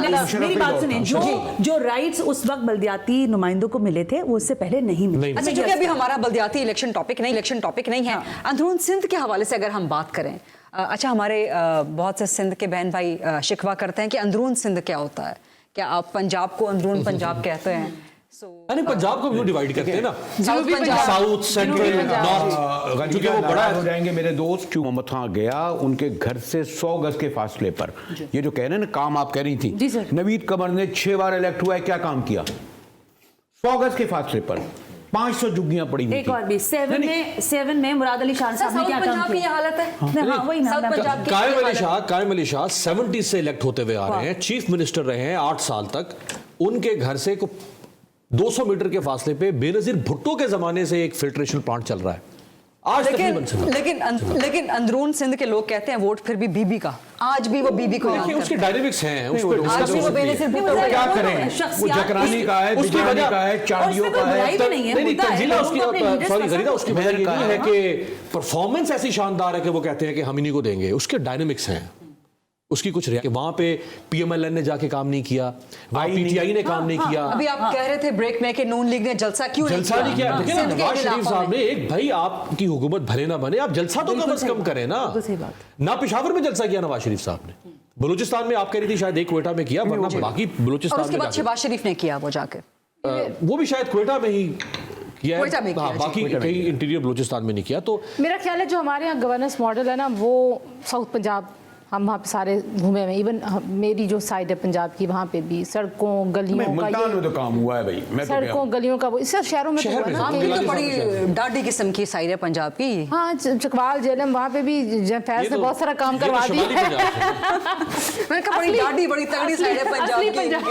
नहीं, मेरी बात सुनिए, जो राइट्स उस वक्त बल्दियाती नुमाइंदों को मिले थे वो उससे पहले नहीं मिले। अच्छा, चूंकि अभी हमारा बल्दियाती इलेक्शन टॉपिक नहीं है, अंदरून सिंध के हवाले से अगर हम बात करें, अच्छा हमारे बहुत से सिंध के बहन भाई शिकवा करते हैं कि अंदरून सिंध क्या होता है, क्या आप पंजाब को अंदरून पंजाब कहते हैं? अरे पंजाब को क्यों डिवाइड करते हैं ना, south Punjab, south central north, क्योंकि वो बड़ा हो जाएंगे मेरे दोस्त। मोहम्मद खान गया उनके घर से 100 गज के फासले पर, ये जो कह रहे हैं ना काम आप कह रही थी, जी सर। नवीद कमर ने 6 बार इलेक्ट हुआ है, क्या काम किया? 100 गज के फासले पर 500 झुग्गियां पड़ी हुई एक थी। और भी 7 में मुराद अली शाह साहब ने क्या काम किया? हालत है हाँ, वही ना, साउथ पंजाब की कायम अली शाह 70 से इलेक्ट होते हुए आ रहे हैं, चीफ मिनिस्टर रहे हैं 8 साल तक। उनके घर से 200 मीटर के फासले पे बेनजीर भुट्टो के जमाने से एक फिल्ट्रेशन प्लांट चल रहा है, आज तक नहीं बन सका। लेकिन अंदरून सिंध के लोग कहते हैं वोट फिर भी बीबी का, आज भी वो बीबी को याद देखिए उसके करते हैं। डायनेमिक्स हैं, उस वो पर आज भी वो बेनजीर भुट्टो तो को क्या याद करें? वो जकरानी का है, उसकी बिजलानी वजह- का है, चाड़ियों का है। नहीं तंजीला उसकी, सॉरी गरीदा, उसकी वजह ये नहीं है कि परफॉर्मेंस ऐसी शानदार है कि वो कहते हैं कि हम इन्हीं को देंगे। उसके डायनेमिक्स हैं, उसकी कुछ कि वहां पे पीएमएलएन ने जाके काम नहीं किया, वहां पीटीआई ने काम नहीं किया। अभी आप कह रहे थे ब्रेक में कि नून लीग ने जलसा क्यों जलसा नहीं किया। देखिए ना, सिंध के नवाज शरीफ इलाकों साहब में। ने, एक भाई आपकी हुकूमत भले ना बने, आप जलसा तो कम से कम करें ना। सही बात। ना पेशावर में जलसा किया नवाज शरीफ साहब ने, बलूचिस्तान में आप कह रही थी शायद एक क्वेटा में किया, वरना बाकी और बलूचिस्तान उसके में बाद जाके- शहबाज शरीफ ने किया वो जाके। वो भी शायद क्वेटा में ही किया क्वेटा में है, किया, हाँ, जी, बाकी कहीं इंटीरियर बलूचिस्तान में नहीं किया। तो मेरा ख्याल है जो हमारे यहाँ गवर्नेंस मॉडल है ना, वो साउथ पंजाब, हम वहाँ पे सारे घूमे हुए, इवन मेरी जो साइड है पंजाब की, वहाँ पे भी सड़कों गलियों का, मुल्तान में तो काम हुआ है भाई, मैं तो सड़कों गलियों का, वो इससे शहरों में तो हुआ ना। आपकी तो बड़ी डाढ़ी किस्म की साइड है पंजाब की। हाँ, चकवाल जेलम, वहाँ पे भी फैज ने बहुत सारा काम करवा दिया है। मैंने कहा बड़ी डाढ़ी बड़ी तगड़ी साइड है पंजाब असली की पंजाब।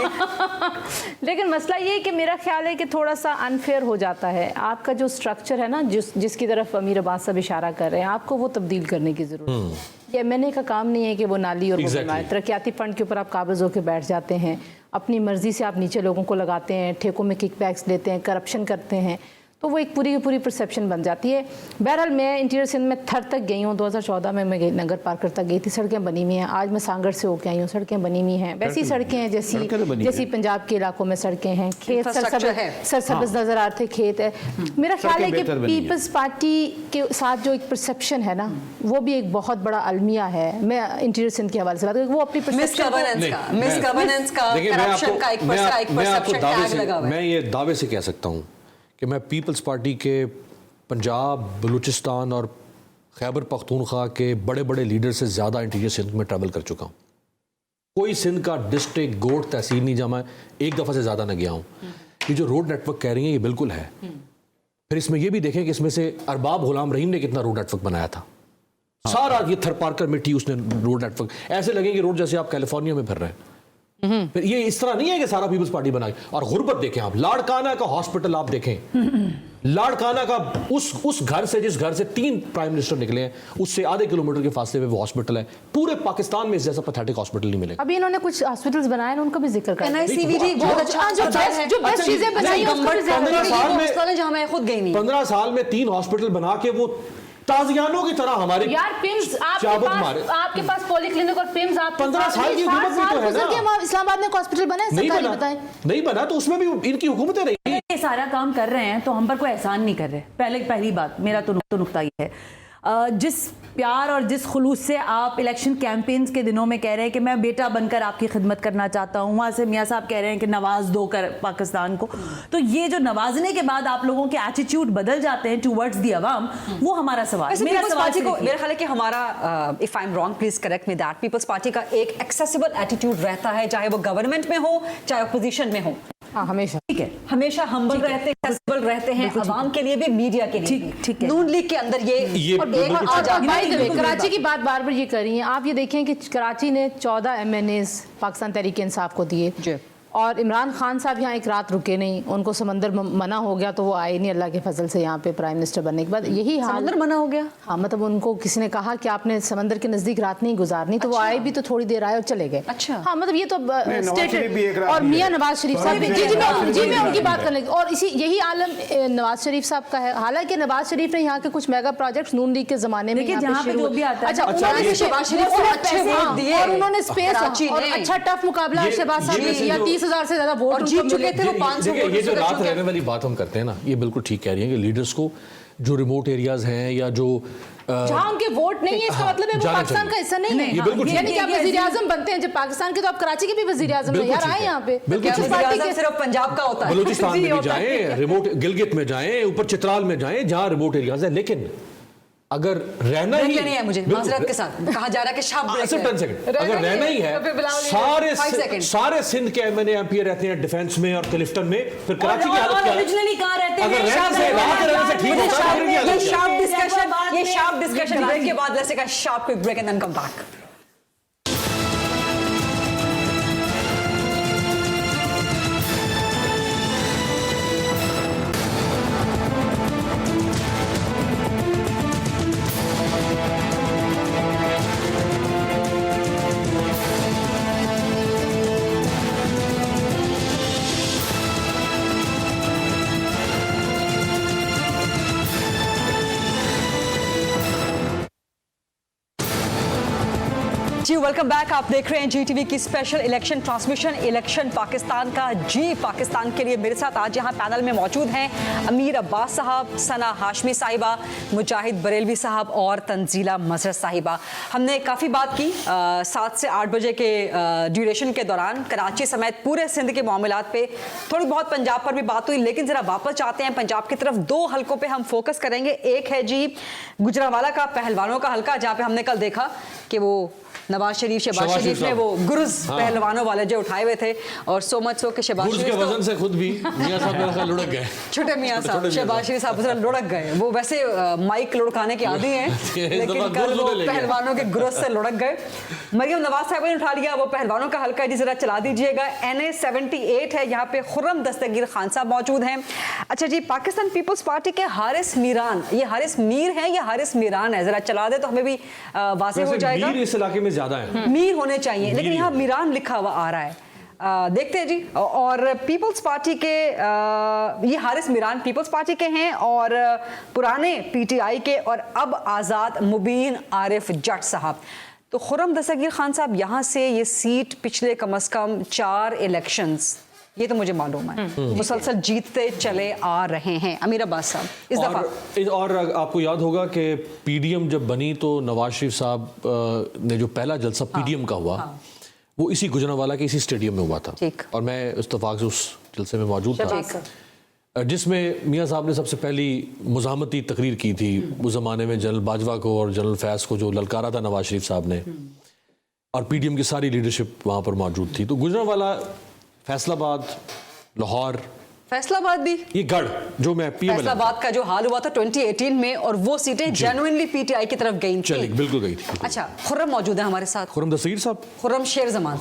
लेकिन मसला ये है कि मेरा ख्याल है कि थोड़ा सा अनफेयर हो जाता है। आपका जो स्ट्रक्चर है ना, जिसकी तरफ अमीर अब्बास साहब इशारा कर रहे हैं, आपको वो तब्दील करने की जरूरत है। ये एमएनए का काम नहीं है कि वो नाली और वो बनवाए। तरक्याती फंड के ऊपर आप काबिज होकर बैठ जाते हैं, अपनी मर्जी से आप नीचे लोगों को लगाते हैं, ठेकों में किकबैक्स लेते हैं, करप्शन करते हैं, तो वो एक पूरी की पूरी परसेप्शन बन जाती है। बहरहाल मैं इंटीरियर सिंध में थर तक गई हूँ, 2014 में मैं नगर पार्कर तक गई थी, सड़कें बनी हुई हैं। आज मैं सांगड़ से होकर आई हूँ, सड़कें बनी हुई हैं, वैसी सड़कें हैं जैसी पंजाब के इलाकों में सड़कें हैं, खेत सरसब्ज़ नजर आ रहे थे, खेत है। मेरा ख्याल है कि पीपल्स पार्टी के साथ जो एक परसेप्शन है ना, वो भी एक बहुत बड़ा अलमिया है। मैं इंटीरियर सिंध के हवाले से बात करूँ, वो अपनी मैं ये दावे से कह सकता हूँ कि मैं पीपल्स पार्टी के पंजाब, बलूचिस्तान और खैबर पख्तूनख्वा के बड़े बड़े लीडर से ज़्यादा इंटीरियर सिंध में ट्रैवल कर चुका हूँ। कोई सिंध का डिस्ट्रिक्ट, गोट, तहसील नहीं जहाँ मैं एक दफ़ा से ज़्यादा न गया हूँ। ये जो रोड नेटवर्क कह रही हैं ये बिल्कुल है। फिर इसमें ये भी देखें कि इसमें से अरबाब गुलाम रहीम ने कितना रोड नेटवर्क बनाया था। सारा ये थर पार कर मिट्टी उसने रोड नेटवर्क, ऐसे लगेंगे रोड जैसे आप कैलिफोर्निया में फिर रहे हैं। फिर ये इस तरह नहीं है कि सारा पीपल्स पार्टी बनाई। और गुर्बत देखें आप, लाड़काना का हॉस्पिटल आप देखें, लाड़काना का उस घर से, जिस घर से 3 प्राइम मिनिस्टर निकले हैं, उससे आधे किलोमीटर के फासले पे वो हॉस्पिटल है। पूरे पाकिस्तान में इस जैसा पैथेटिक हॉस्पिटल नहीं मिलेगा। अभी इन्होंने कुछ हॉस्पिटल्स बनाए हैं, उनका भी जिक्र करना है। एनआईसीवीडी बहुत अच्छा है, जो बेस्ट चीजें बनाई हैं उसका भी जिक्र है, जहां मैं खुद गई नहीं। 15 साल में 3 हॉस्पिटल बना के वो ताजियानों की तरह हमारे यार पिम्स आपके पास पॉलीक्लिनिक और पिम्स आप 15 साल की हुकूमत में तो है ना। इस्लामाबाद में हॉस्पिटल बना है, सरकारी बताएं। नहीं बना तो उसमें भी इनकी हुकूमतें रही। ये सारा काम कर रहे हैं तो हम पर कोई एहसान नहीं कर रहे। पहली बात मेरा तो नुक्ता ये है, जिस प्यार और जिस खुलूस से आप इलेक्शन कैंपेन्स के दिनों में कह रहे हैं कि मैं बेटा बनकर आपकी खिदमत करना चाहता हूँ, वहाँ से मियाँ साहब कह रहे हैं कि नवाज दो कर पाकिस्तान को, तो ये जो नवाजने के बाद आप लोगों के एटीट्यूड बदल जाते हैं टुवर्ड्स दी अवाम, वो हमारा सवाल। मेरा ख्याल है कि हमारा, if I am wrong please correct me, that Peoples Party का एक एक्सेसिबल एटीट्यूड रहता है, चाहे वो गवर्नमेंट में हो चाहे अपोजिशन में हो। हाँ, हमेशा ठीक है, हमेशा हम्बल रहते हैं, एक्सेसिबल रहते हैं, अवाम के लिए भी, मीडिया के लिए भी। ठीक है। नून लीग के अंदर ये कराची की बात बार बार ये कर रही हैं आप। ये देखें कि कराची ने 14 MNAs पाकिस्तान तहरीक इंसाफ को दिए, और इमरान खान साहब यहाँ एक रात रुके नहीं, उनको समंदर मना हो गया तो वो आए नहीं अल्लाह के फजल से यहाँ पे प्राइम मिनिस्टर बनने के बाद। यही हाल, समंदर मना हो गया। हाँ, मतलब उनको किसी ने कहा कि आपने समंदर के नजदीक रात नहीं गुजारनी, तो वो आए भी तो थोड़ी देर आए और चले गए। अच्छा, हाँ, मतलब ये तो स्टेटेड। और मियाँ नवाज शरीफ साहब, जी मैं उनकी बात करने, और इसी यही आलम नवाज शरीफ साहब का है। हालांकि नवाज शरीफ ने यहाँ के कुछ मेगा प्रोजेक्ट्स नून लीग के जमाने में जहाँ पे जो भी आता है, और उन्होंने स्पेस और अच्छा टफ मुकाबला शहबाज साहब या 30,000 से ज्यादा वोट जीत चुके थे वो 500 वोट। ये जो रात रहने वाली बात हम करते हैं ना, ये बिल्कुल ठीक कह रही है कि लीडर्स को जो रिमोट एरियाज हैं या जो जहां उनके वोट नहीं है, इसका मतलब है वो पाकिस्तान का हिस्सा नहीं है। यानी कि आप वजीर आजम बनते हैं जब पाकिस्तान के, तो आप कराची के भी वजीर आजम हैं यार, आए यहाँ पे। सिर्फ पंजाब का होता है, बलूचिस्तान में भी जाएं, रिमोट गिलगित में जाएं, ऊपर चित्राल में जाएं, जहां रिमोट एरियाज है। लेकिन अगर रहना ही नहीं है, मुझे माजरत के साथ कहा जा रहा है कि सेकंड, अगर रहना ही है, सारे सिंध के MNA MP रहते हैं डिफेंस में और क्लिफ्टन में, फिर कराची की हालत क्या है? ओरिजिनली कहां रहते हैं? अगर रहने से ठीक होता है, ये शार्प डिस्कशन ब्रेक के बाद, let's take a sharp quick break and then come back. जी वेलकम बैक। आप देख रहे हैं GTV की special election transmission, election Pakistan का जी पाकिस्तान के लिए। मेरे साथ आज यहाँ पैनल में मौजूद हैं अमीर अब्बास साहब, सना हाशमी साहिबा, मुजाहिद बरेलवी साहब और तंजीला मजहर साहिबा। हमने काफ़ी बात की 7 से 8 बजे के ड्यूरेशन के दौरान कराची समेत पूरे सिंध के मामलात पे, थोड़ी बहुत पंजाब पर भी बात हुई, लेकिन ज़रा वापस जाते हैं पंजाब की तरफ। 2 हलकों पे हम फोकस करेंगे। एक है जी गुजरांवाला का पहलवानों का हलका, जहाँ पे हमने कल देखा कि वो नवाज शहबाज शरीफ ने वो गुरुज पहलवानों वाले जो उठाए हुए थे, और सो मच सो के शहबाज शरीफ के वजन से खुद भी मियां साहब मेरे ख्याल लुढ़क गए। छोटे मियां साहब शहबाज शरीफ साहब लुढ़क गए। वो वैसे माइक लुढ़काने के आदी हैं, लेकिन कल वो पहलवानों के गुरुज से लुढ़क गए। मरियम नवाज साहब ने उठा लिया, वो पहलवानों का हल्का जी जरा चला दीजिएगा। NA 78 है, यहाँ पे खुर्रम दस्तगीर खान साहब मौजूद हैं। अच्छा जी, पाकिस्तान पीपल्स पार्टी के हारिस मीरान, ये हारिस मीर है या हारिस मीरान है, जरा चला दे तो हमें भी वाज़ेह हो जाएगा। मीर इस इलाके में ज्यादा है, मीर होने चाहिए, लेकिन यहाँ मीरान लिखा हुआ आ रहा है। देखते हैं जी। और पीपल्स पार्टी के ये हारिस मीरान पीपल्स पार्टी के हैं, और पुराने PTI के, और अब आज़ाद मुबीन आरिफ जट साहब। तो खुर्रम दस्तगीर खान साहब, यहाँ से ये सीट पिछले कम से कम 4 इलेक्शंस, ये तो मुझे मालूम है, मुसलसल जीतते चले आ रहे हैं। अमीर अब्बास साहब इस दफा, और आपको याद होगा कि PDM जब बनी तो नवाज शरीफ साहब ने जो पहला जलसा PDM का हुआ, वो इसी गुजरांवाला के इसी स्टेडियम में हुआ था, और मैं इत्तेफाक से उस जलसे में मौजूद था, जिसमें मियां साहब ने सबसे पहली मुज़ाहमती तकरीर की थी उस ज़माने में जनरल बाजवा को और जनरल फैज़ को जो ललकारा था नवाज शरीफ साहब ने, और PDM की सारी लीडरशिप वहाँ पर मौजूद थी। तो गुजरांवाला, फैसलाबाद, लाहौर, फैसलाबाद भी, ये गढ़ जो मैं फैसलाबाद का जो हाल हुआ था 2018 में, और वो सीटें जेन्युइनली PTI की तरफ गई थी, बिल्कुल गई थी। अच्छा, खुर्रम मौजूद है हमारे साथ, खुर्रम दस्तगीर साहब, खुर्रम शेर जमान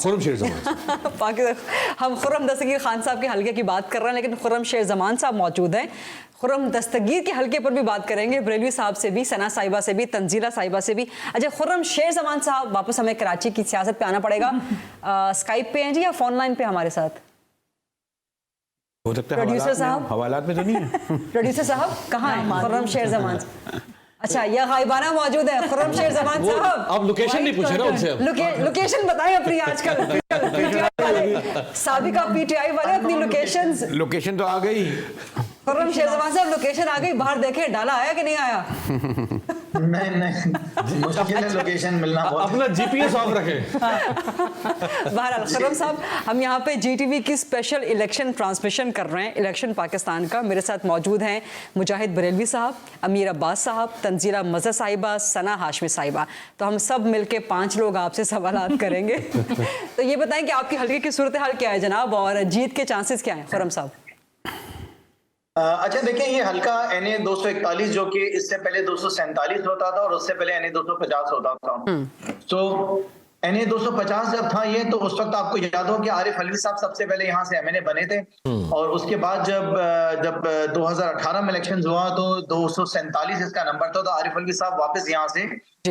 हम खुर्रम दस्तगीर खान साहब के हल्के की बात कर रहे हैं, लेकिन खुर्रम शेर जमान साहब मौजूद हैं। खुर्रम दस्तगीर के हल्के पर भी बात करेंगे, बरेलवी साहब से भी, सना साहिबा से भी, तंजीला साहिबा से भी। अच्छा, खुर्रम शेर जमान साहब, वापस हमें कराची की सियासत पे आना पड़ेगा। स्काइप पे हैं जी या फोन लाइन पे हमारे साथ? हो सकता है प्रोड्यूसर साहब, हवालात में तो नहीं है। प्रोड्यूसर साहब कहाँ है खुर्रम शेर जमान? अच्छा, यह गायबाना मौजूद है खुर्रम शेर जमान साहब। आप लोकेशन नहीं पूछे ना उनसे, लोकेशन बताएं अपनी आजकल। साबिका PTI वाले अपनी लोकेशन तो आ गई। खुर्रम शेर जमान साहब, लोकेशन आ गई, बाहर देखे, डाला आया कि नहीं आया? नहीं, मुश्किल है लोकेशन मिलना बहुत। अपना GPS ऑफ रखें। बहरहाल खुर्रम साहब, हम यहाँ पे GTV की स्पेशल इलेक्शन ट्रांसमिशन कर रहे हैं, इलेक्शन पाकिस्तान का। मेरे साथ मौजूद हैं मुजाहिद बरेलवी साहब, अमीर अब्बास साहब, तंजीला मज़हर साहिबा, सना हाशमी साहिबा। तो हम सब मिलके 5 लोग आपसे सवालात करेंगे। तो ये बताएं कि आपकी हल्के की सूरत हाल क्या है जनाब, और जीत के चांसेस क्या हैं खुर्रम साहब? अच्छा देखिए, ये हल्का NA 241 जो कि इससे पहले 247 होता था, और उससे पहले NA 250 होता था। तो NA 250 जब था ये, तो उस वक्त आपको याद हो कि आरिफ अलवी साहब सबसे पहले यहाँ से MNA बने थे, और उसके बाद जब 2018 में इलेक्शन हुआ तो 247 इसका नंबर था, तो आरिफ अलवी साहब वापस यहाँ से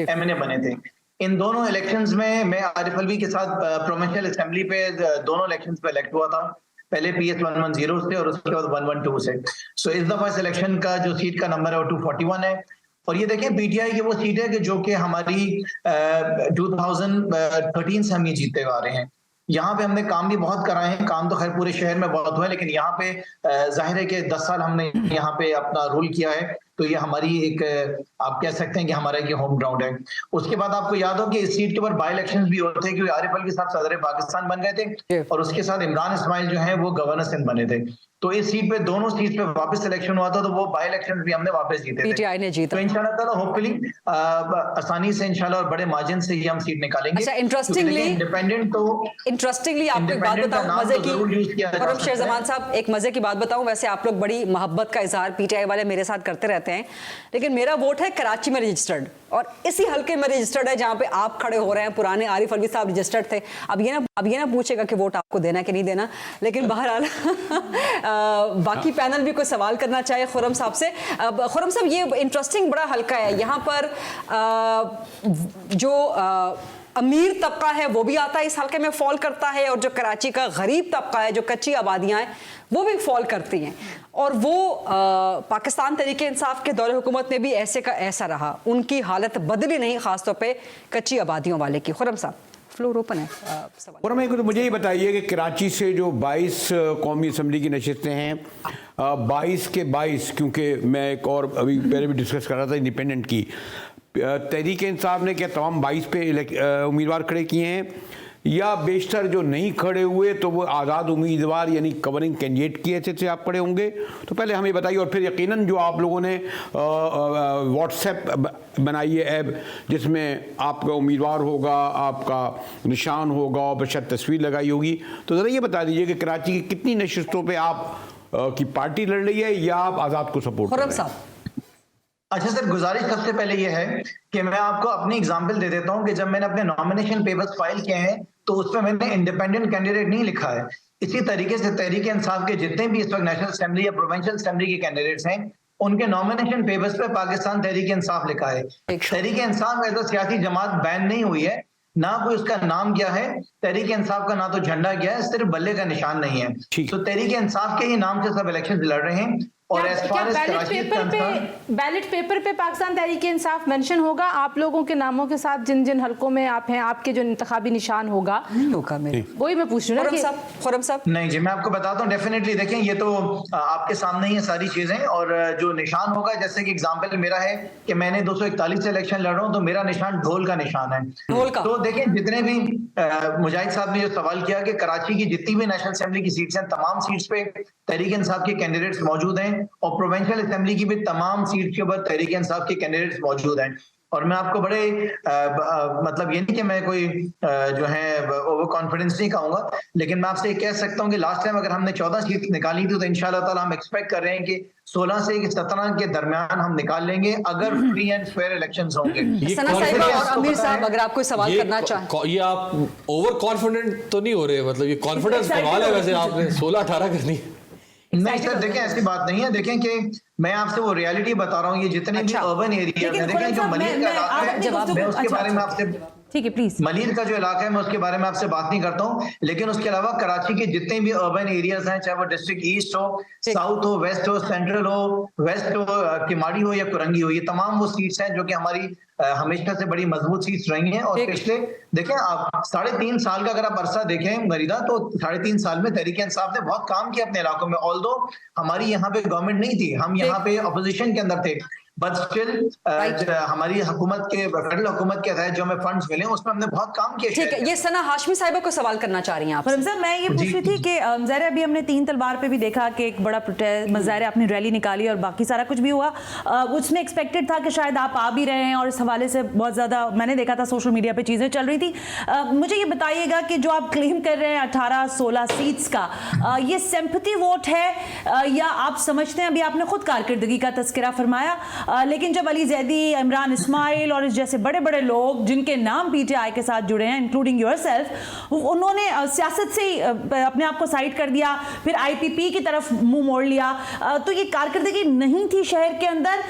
MNA बने थे। इन दोनों इलेक्शंस में मैं आरिफ अलवी के साथ प्रोविंशियल असेंबली पे दोनों इलेक्शंस पे इलेक्ट हुआ था, पहले PS 110 से और उसके बाद 112 से। सो इस दफा सिलेक्शन का जो सीट का नंबर है वो 241 है, और ये देखें PTI की वो सीट है कि जो कि हमारी 2013 से हम ये जीतते आ रहे हैं। यहाँ पे हमने काम भी बहुत कराए हैं, काम तो खैर पूरे शहर में बहुत हुआ है, लेकिन यहाँ पे जाहिर है कि 10 साल हमने यहाँ पे अपना रूल किया है, तो ये हमारी एक आप कह सकते हैं कि हमारा ये होम ग्राउंड है। उसके बाद आपको याद हो कि इस सीट के ऊपर बाई इलेक्शंस भी होते हैं, क्योंकि आरिफ अलवी साहब सदर पाकिस्तान बन गए थे, और उसके साथ इमरान इस्माइल जो है वो गवर्नर सिंध बने थे। तो इस सीट पे, दोनों सीट पे वापस इलेक्शन हुआ था, तो वो बाई इलेक्शन भी हमने वापस जीते थे। PTI ने जीता। तो इंशाल्लाह ताला होपफुली आसानी से इंशाल्लाह और बड़े मार्जिन से ये हम सीट निकालेंगे। अच्छा, इंटरेस्टिंगली आपको एक बात बताऊं मजे की, खुर्रम शेर जमान साहब, एक मजे की बात बताऊं, वैसे आप लोग बड़ी मोहब्बत का इजहार PTI वाले मेरे साथ करते रहते हैं, लेकिन मेरा वोट है कराची में रजिस्टर्ड, और इसी हल्के में रजिस्टर्ड है जहां पे आप खड़े हो रहे हैं। पुराने आरिफ अलवी साहब रजिस्टर्ड थे। अब ये ना पूछेगा कि वोट आपको देना कि नहीं देना, लेकिन बहरहाल बाकी पैनल भी कोई सवाल करना चाहे खुर्रम साहब से। खुर्रम साहब, ये इंटरेस्टिंग बड़ा हल्का है, यहाँ पर जो अमीर तबका है वो भी आता है इस हल्के में, फॉल करता है, और जो कराची का गरीब तबका है, जो कच्ची आबादियां हैं, वो भी फॉल करती हैं। और वो पाकिस्तान तहरीक इंसाफ के दौरे हुकूमत में भी ऐसे का ऐसा रहा, उनकी हालत बदली नहीं, खासतौर पे कच्ची आबादियों वाले की। खुर्रम साहब, फ्लोर ओपन है। और तो मुझे ये बताइए कि कराची से जो 22 कौमी असम्बली की नशिस्तें हैं, 22 के 22, क्योंकि मैं एक और अभी पहले भी डिस्कस कर रहा था इंडिपेंडेंट की, तहरीक इंसाफ ने क्या तमाम 22 पे उम्मीदवार खड़े किए हैं, या बेशतर जो नहीं खड़े हुए तो वो आज़ाद उम्मीदवार यानी कवरिंग कैंडिडेट की हैसियत से आप खड़े होंगे? तो पहले हमें बताइए, और फिर यकीनन जो आप लोगों ने व्हाट्सएप बनाई है ऐप जिसमें आपका उम्मीदवार होगा, आपका निशान होगा और शायद तस्वीर लगाई होगी, तो ज़रा ये बता दीजिए कि कराची की कितनी नशिस्तों पर आप की पार्टी लड़ रही है या आप आज़ाद को सपोर्ट कर रहे हैं? अच्छा सर, गुजारिश सबसे पहले ये है कि मैं आपको अपनी एग्जांपल दे देता हूं कि जब मैंने अपने नॉमिनेशन पेपर्स फाइल किए हैं तो उसमें मैंने इंडिपेंडेंट कैंडिडेट नहीं लिखा है। इसी तरीके से तहरीक इंसाफ के जितने भी इस वक्त नेशनल असेंबली या प्रोविंशियल असेंबली के कैंडिडेट्स हैं उनके नॉमिनेशन पेपर्स पे पाकिस्तान तहरीक इंसाफ लिखा है। तहरीक इंसाफ एज अ सियासी जमात बैन नहीं हुई है, ना कोई उसका नाम क्या है, तहरीक इंसाफ का ना तो झंडा क्या है, सिर्फ बल्ले का निशान नहीं है। तो तहरीक इंसाफ के ही नाम से सब इलेक्शन लड़ रहे हैं। और बैलेट पेपर पे पाकिस्तान तहरीक इंसाफ मेंशन होगा आप लोगों के नामों के साथ, जिन जिन हलकों में आप हैं, आपके जो इंतखाबी निशान होगा वही मैं पूछ रही हूँ। खुर्रम साहब नहीं जी, मैं आपको बताता हूँ, डेफिनेटली देखें ये तो आपके सामने ही है सारी चीजें। और जो निशान होगा, जैसे कि एग्जांपल मेरा है कि मैंने 241 से इलेक्शन लड़ रहा हूँ तो मेरा निशान ढोल का निशान है। ढोल का। तो देखें जितने भी मुजाहिद साहब ने जो सवाल किया कि कराची की जितनी भी नेशनल असेंबली की सीट्स हैं तमाम सीट्स पे तहरीक इंसाफ के कैंडिडेट्स मौजूद हैं और प्रोविंशियल असेंबली की भी तमाम सीट के ऊपर तहरीक इंसाफ के कैंडिडेट्स मौजूद हैं। और मैं आपको बड़े मतलब ये नहीं कि मैं कोई जो है ओवर कॉन्फिडेंस नहीं कहूंगा, लेकिन मैं आपसे कह सकता हूं कि लास्ट टाइम अगर हमने 14 सीट निकाली थी तो इंशाल्लाह ताला हम एक्सपेक्ट कर रहे हैं कि 16 से 17 के दरमियान हम निकाल लेंगे अगर फ्री एंड फेयर इलेक्शंस होंगे। सना साहिबा और आमिर साहब अगर आप कोई सवाल करना चाहें। ये आप ओवर कॉन्फिडेंट तो नहीं हो रहे? मतलब ये कॉन्फिडेंस कमाल है वैसे, आपने 16-18 करनी है। नहीं सर, देखें ऐसी बात नहीं है। देखें कि मैं आपसे वो रियलिटी बता रहा हूँ, ये जितने भी अर्बन एरिया में देखें जो मलिक का इलाका है मैं उसके बारे में आपसे, ठीक है प्लीज, मलिर का जो इलाका है मैं उसके बारे में आपसे बात नहीं करता हूँ, लेकिन उसके अलावा कराची के जितने भी अर्बन एरियाज हैं, चाहे वो डिस्ट्रिक्ट ईस्ट हो, साउथ हो, वेस्ट हो, सेंट्रल हो, वेस्ट हो, किमाड़ी हो या कुरंगी हो, ये तमाम वो सीट्स हैं जो कि हमारी हमेशा से बड़ी मजबूत सीट्स रही हैं। और पिछले देखें आप 3.5 साल का अगर आप अरसा देखें मरीदा, तो 3.5 साल में तहरीक इंसाफ ने बहुत काम किया अपने इलाकों में। ऑल्दो हमारी यहाँ पे गवर्नमेंट नहीं थी, हम यहाँ पे अपोजिशन के अंदर थे, बट स्टिल हमारी हुकूमत के फेडरल हुकूमत के तहत जो हमें फंड्स मिले उसमें हमने बहुत काम किया। ठीक है, ये सना हाशमी साहिबा को सवाल करना चाह रही हैं आप? मैं ये पूछ रही थी कि ज़ाहिर अभी हमने 3 तलवार पे भी देखा कि एक बड़ा प्रोटेस्ट मुजाहिरा, अपनी रैली निकाली और बाकी सारा कुछ भी हुआ। उसमें एक्सपेक्टेड था कि शायद आप आ भी रहे हैं और इस हवाले से बहुत ज़्यादा मैंने देखा था सोशल मीडिया पे चीज़ें चल रही थी। मुझे ये बताइएगा कि जो आप क्लेम कर रहे हैं 18-16 सीट्स का, ये सिंपैथी वोट है या आप समझते हैं, अभी आपने खुद कारकर्दगी का तस्करा फरमाया, लेकिन जब अली जैदी, इमरान इस्माइल और इस जैसे बड़े बड़े लोग जिनके नाम पीटीआई के साथ जुड़े हैं इंक्लूडिंग योरसेल्फ, उन्होंने सियासत से अपने आप को साइड कर दिया, फिर आईपीपी की तरफ मुंह मोड़ लिया, तो ये कारकर्दगी नहीं थी शहर के अंदर,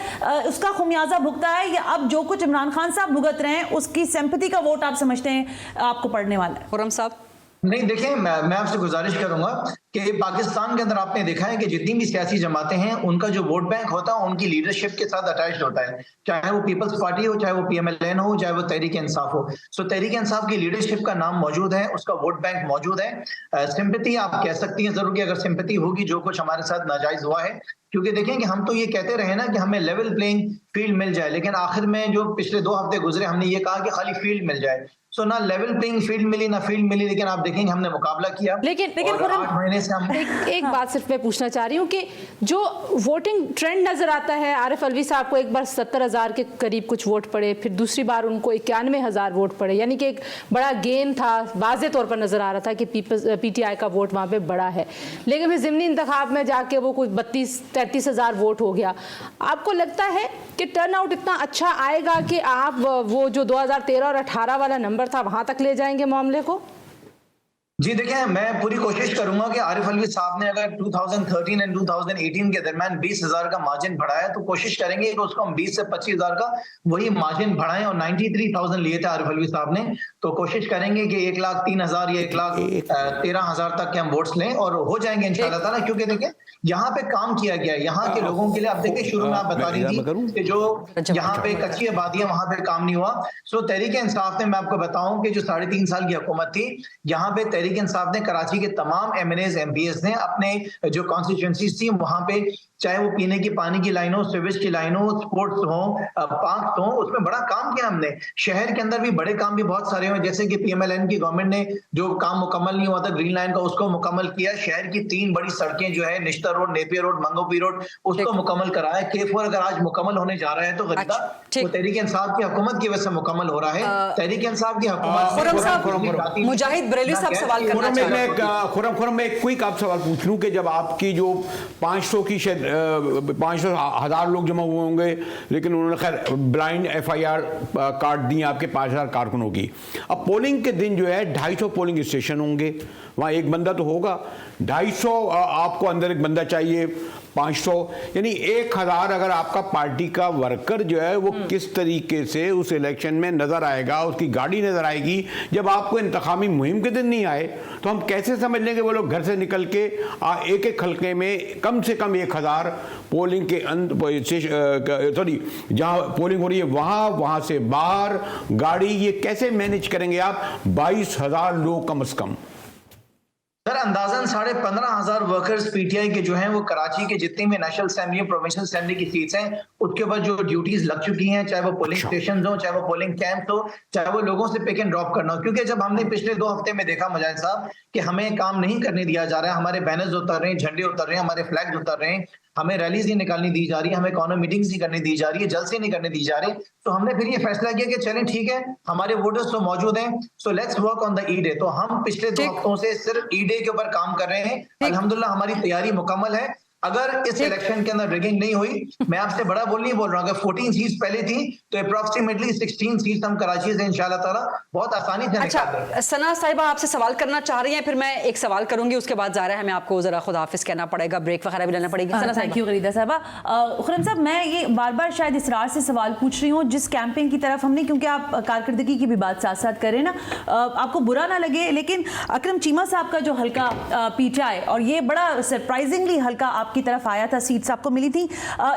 उसका खुमियाजा भुगता है या अब जो कुछ इमरान खान साहब भुगत रहे हैं उसकी सिंपैथी का वोट आप समझते हैं आपको पड़ने वाला है? खुर्रम साहब नहीं, देखें मैं आपसे गुजारिश करूंगा कि पाकिस्तान के अंदर आपने देखा है कि जितनी भी सियासी जमातें हैं उनका जो वोट बैंक होता है उनकी लीडरशिप के साथ अटैच्ड होता है, चाहे वो पीपल्स पार्टी हो, चाहे वो पीएमएलएन हो, चाहे वो तहरीक इंसाफ हो। सो तहरीक इंसाफ की लीडरशिप का नाम मौजूद है, उसका वोट बैंक मौजूद है। सिंपैथी आप कह सकती हैं जरूर कि अगर सिंपैथी होगी जो कुछ हमारे साथ नाजायज हुआ है, क्योंकि देखें कि हम तो ये कहते रहे ना कि हमें लेवल प्लेइंग फील्ड मिल जाए, लेकिन आखिर में जो पिछले 2 हफ्ते गुजरे हमने ये कहा कि खाली फील्ड मिल जाए। सो ना लेवल प्लेइंग फील्ड मिली ना फील्ड मिली, लेकिन आप देखेंगे हमने मुकाबला किया। लेकिन 8 महीने से हम एक बात सिर्फ मैं पूछना चाह रही हूँ कि जो वोटिंग ट्रेंड नजर आता है, आरिफ अलवी साहब को एक बार 70,000 के करीब कुछ वोट पड़े, फिर दूसरी बार उनको 91,000 वोट पड़े, यानी कि एक बड़ा गेन था, वाज़े तौर पर नजर आ रहा था कि पीटीआई का वोट वहाँ पे बड़ा है। लेकिन फिर ज़िमनी इंतखाब में जाके वो कोई 32-33,000 वोट हो गया। आपको लगता है कि टर्न आउट इतना अच्छा आएगा कि आप वो जो 2013 और 18 वाला नंबर था वहां तक ले जाएंगे मामले को? जी देखिए, मैं पूरी कोशिश करूंगा कि आरिफ अलवी साहब ने अगर 2013 एंड 2018 के दरमियान 20,000 का मार्जिन बढ़ाया तो कोशिश करेंगे कि उसको हम 20 से 25,000 का वही मार्जिन बढ़ाएं। और 93,000 लिए थे आरिफ अलवी साहब ने, तो कोशिश करेंगे कि 1,03,000 या 1,13,000 तक के हम वोट्स लें और हो जाएंगे इंशाल्लाह ताला। क्योंकि देखिए यहाँ पे काम किया गया है यहाँ के लोगों के लिए। आप देखिए शुरू में आप बता रही थी कि जो यहाँ पे कच्ची आबादी है वहां पे काम नहीं हुआ। सो तहरीक इंसाफ ने, मैं आपको बताऊं कि जो 3.5 साल की हुकूमत थी यहाँ पे तहरीक तहरीक इंसाफ ने कराची के तमाम MNAs MPs ने अपने जो कॉन्स्टिट्यूंसीज थी वहां पे, चाहे वो पीने की पानी की लाइनों, सीवेज की लाइनों, स्पोर्ट्स हो, पार्क हो, उसमें बड़ा काम किया हमने। शहर के अंदर भी बड़े काम भी बहुत सारे हुए, जैसे कि PMLN की गवर्नमेंट ने जो काम मुकम्मल नहीं हुआ था ग्रीन लाइन का, उसको मुकम्मल किया। शहर की 3 बड़ी सड़कें जो है, निश्तर रोड, नेपियर रोड, मंगोपी रोड, उसको मुकम्मल कराया। K4 अगर आज मुकम्मल होने जा रहा है तो गरीदा वो तहरीक इंसाफ की हुकूमत की वजह से मुकम्मल हो रहा है। तहरीक इंसाफ की हुकूमत। मुजाहिद बरेली साहब सवाल करना चाह रहे हैं। खुरम मैं एक क्विक आप सवाल पूछ लूं कि जब आपकी जो 500 की 500,000 लोग जमा हुए होंगे, लेकिन उन्होंने खैर ब्लाइंड FIR काट दी आपके 5,000 कारकुनों की। अब पोलिंग के दिन जो है 250 पोलिंग स्टेशन होंगे, वहाँ एक बंदा तो होगा, 250 आपको अंदर एक बंदा चाहिए, 500 यानी 1,000 अगर आपका पार्टी का वर्कर जो है वो किस तरीके से उस इलेक्शन में नजर आएगा, उसकी गाड़ी नजर आएगी जब आपको इंतखामी मुहिम के दिन नहीं आए, तो हम कैसे समझ लेंगे वो लोग घर से निकल के एक एक हल्के में कम से कम 1,000 पोलिंग के सॉरी जहां पोलिंग हो रही है वहां से बाहर गाड़ी, ये कैसे मैनेज करेंगे आप? 22,000 लोग कम से कम। सर अंदाजन 15,500 वर्कर्स PTI के जो हैं वो कराची के जितनी भी नेशनल असेंबली, प्रोविंशियल असेंबली की सीट्स हैं उसके ऊपर जो ड्यूटीज लग चुकी हैं, चाहे वो पोलिंग स्टेशन हो, चाहे वो पोलिंग कैंप हो, चाहे वो लोगों से पिक एंड ड्रॉप करना हो। क्योंकि जब हमने पिछले 2 हफ्ते में देखा मुजाहिद साहब कि हमें काम नहीं करने दिया जा रहा है, हमारे बैनर्स उतर रहे हैं, झंडे उतर रहे हैं, हमारे फ्लैग्स उतर रहे हैं, हमें रैलीज नहीं निकालनी दी जा रही है, हमें कॉर्नर मीटिंग्स नहीं करने दी जा रही है, जलसे नहीं करने दी जा रही, तो हमने फिर ये फैसला किया कि चलें ठीक है, हमारे वोटर्स तो मौजूद हैं, so let's work on the E-Day। तो हम पिछले 2 हफ्तों से सिर्फ E-Day के ऊपर काम कर रहे हैं। अल्हम्दुलिल्लाह हमारी तैयारी मुकम्मल है। अगर इस इलेक्शन के अंदर रिगिंग नहीं हुई, मैं आपसे बड़ा नहीं बोल रहा हूं, अगर 14 सीट्स पहले थी तो अप्रोक्सीमेटली 16 सीट्स हम कराची से इंशाल्लाह ताला बहुत आसानी से निकाल देंगे। अच्छा, सना साहिबा आपसे सवाल करना चाह रही हैं, फिर मैं एक सवाल करूंगी, उसके बाद ज़ाहिर है हमें आपको जरा खुदाफिज कहना पड़ेगा, ब्रेक वगैरह भी लेना पड़ेगी। सना थैंक यू गरीदा साहिबा। खुरम साहब, मैं ये बार बार शायद इसरार से सवाल पूछ रही हूँ जिस कैंपेन की तरफ हमने, क्योंकि आप कारकर्दगी की भी बात साथ साथ करें ना, आपको बुरा ना लगे, लेकिन अकरम चीमा साहब का जो हल्का PTI, और ये बड़ा सरप्राइजिंगली हल्का आपकी तरफ आया था, सीट्स आपको मिली थी।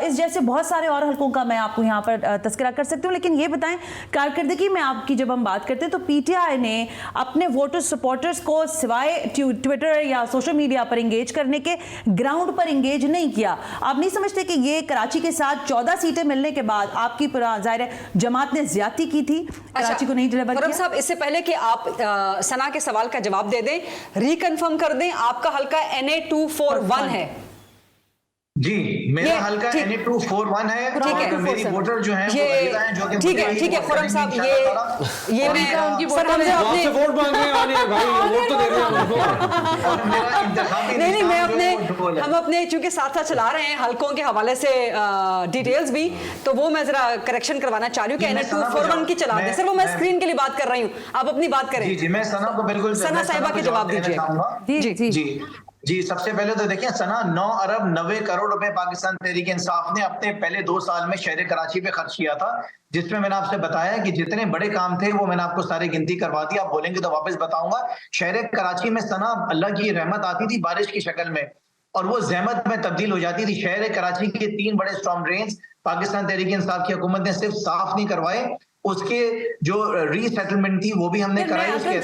इस जैसे बहुत सारे और हल्कों का मैं आपको यहाँ पर तस्करा कर सकती हूँ, लेकिन ये बताएं कारकर्दगी में आपकी जब हम बात करते हैं तो PTI ने अपने वोटर्स सपोर्टर्स को सिवाय ट्विटर या सोशल मीडिया पर इंगेज करने के ग्राउंड पर इंगेज नहीं किया। आप नहीं समझते कि ये कराची के साथ 14 सीटें मिलने के बाद आपकी जाहिर है जमात ने ज्यादती की थी, कराची को नहीं डिलीवर किया? साहब, इससे पहले कि आप सना के सवाल का जवाब दे दें, रिकन्फर्म कर दें, आपका हल्का NA241 है। जी, मेरा हल्का NA241 है और मेरी वोटर जो है जो कि ठीक है खुरम साहब, ये मैं सर हमसे वोट मांग रहे हैं भाई, वोट तो दे रहे हैं उनको। नहीं मैं हम अपने चूंकि साथ साथ चला रहे हैं हल्कों के हवाले से डिटेल्स भी, तो वो मैं जरा करेक्शन करवाना चाह रही हूँ कि NA241 की चला दें। सर वो मैं स्क्रीन के लिए बात कर रही हूँ, आप अपनी बात करें। जी, मैं सना को बिल्कुल सना साहिबा के जवाब दीजिए। जी, सबसे पहले तो देखिए सना 9 अरब 90 करोड़ रुपए पाकिस्तान तहरीक इंसाफ ने अपने पहले 2 साल में शहर कराची पे खर्च किया था, जिसमें मैंने आपसे बताया कि जितने बड़े काम थे वो मैंने आपको सारी गिनती करवा दी। आप बोलेंगे तो वापस बताऊंगा। शहर कराची में सना अल्लाह की रहमत आती थी बारिश की शक्ल में और वो जहमत में तब्दील हो जाती थी। शहर कराची के 3 बड़े स्टॉर्म ड्रेन्स पाकिस्तान तहरीक इंसाफ की हुकूमत ने सिर्फ साफ नहीं करवाए, उसके जो रीसेटलमेंट थी वो भी हमने कराई। उसके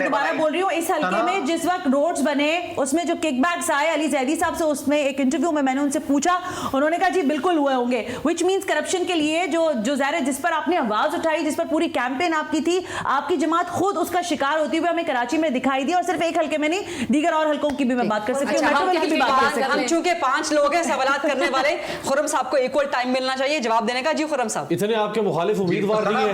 दोबारा बोल रही हूँ, इस हल्के में जिस वक्त रोड्स बने उसमें जो किकबैक्स आए, अली जैदी साहब से उसमें एक इंटरव्यू में मैंने उनसे पूछा, उन्होंने कहा जी बिल्कुल हुए होंगे, व्हिच मींस करप्शन के लिए जो ज़ाहिर है जिस पर आपने आवाज उठाई, जिस पर पूरी कैंपेन आपकी थी, आपकी जमात खुद उसका शिकार होती हुई हमें कराची में दिखाई दी। और सिर्फ एक हल्के में नहीं, दीगर और हल्कों की भी मैं बात कर सकती हूँ। हम चूंकि 5 लोग हैं सवालात करने वाले, खुरम साहब को इक्वल टाइम मिलना चाहिए जवाब देने का। जी खुरम साहब, इतने आपके मुखालिफ उम्मीदवार नहीं है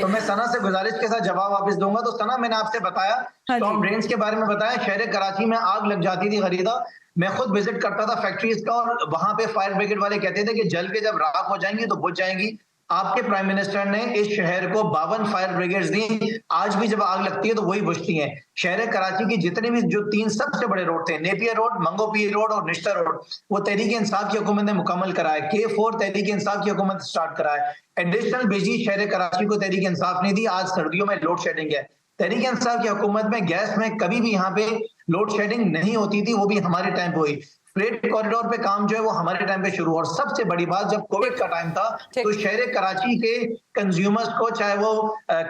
तो मैं सना से गुजारिश के साथ जवाब वापस दूंगा। तो सना, मैंने आपसे बताया स्टॉर्म ड्रेन्स के बारे में बताया, शहर कराची में आग लग जाती थी खरीदा, मैं खुद विजिट करता था फैक्ट्रीज का और वहां पे फायर ब्रिगेड वाले कहते थे कि जल के जब राख हो जाएंगी तो बुझ जाएंगी। आपके प्राइम मिनिस्टर ने इस शहर को 52 फायर ब्रिगेड्स दी, आज भी जब आग लगती है तो वही बुझती हैं। शहर कराची की जितने भी जो 3 सबसे बड़े रोड थे, नेपियर रोड, मंगोपी रोड और निश्तर रोड, वो तहरीक इंसाफ की हुकूमत ने मुकम्मल कराया। K4 तहरीक इंसाफ की हुकूमत स्टार्ट कराया। एडिशनल बिजली शहर कराची को तहरीक इंसाफ ने दी। आज सर्दियों में लोड शेडिंग है। तहरीक इंसाफ की हुकूमत में गैस में कभी भी यहाँ पे लोड शेडिंग नहीं होती थी, वो भी हमारे टाइम पे हुई। फ्रेट कॉरिडोर पे काम जो है वो हमारे टाइम पे शुरू हुआ। और सबसे बड़ी बात, जब कोविड का टाइम था तो शहर कराची के कंज्यूमर्स को, चाहे वो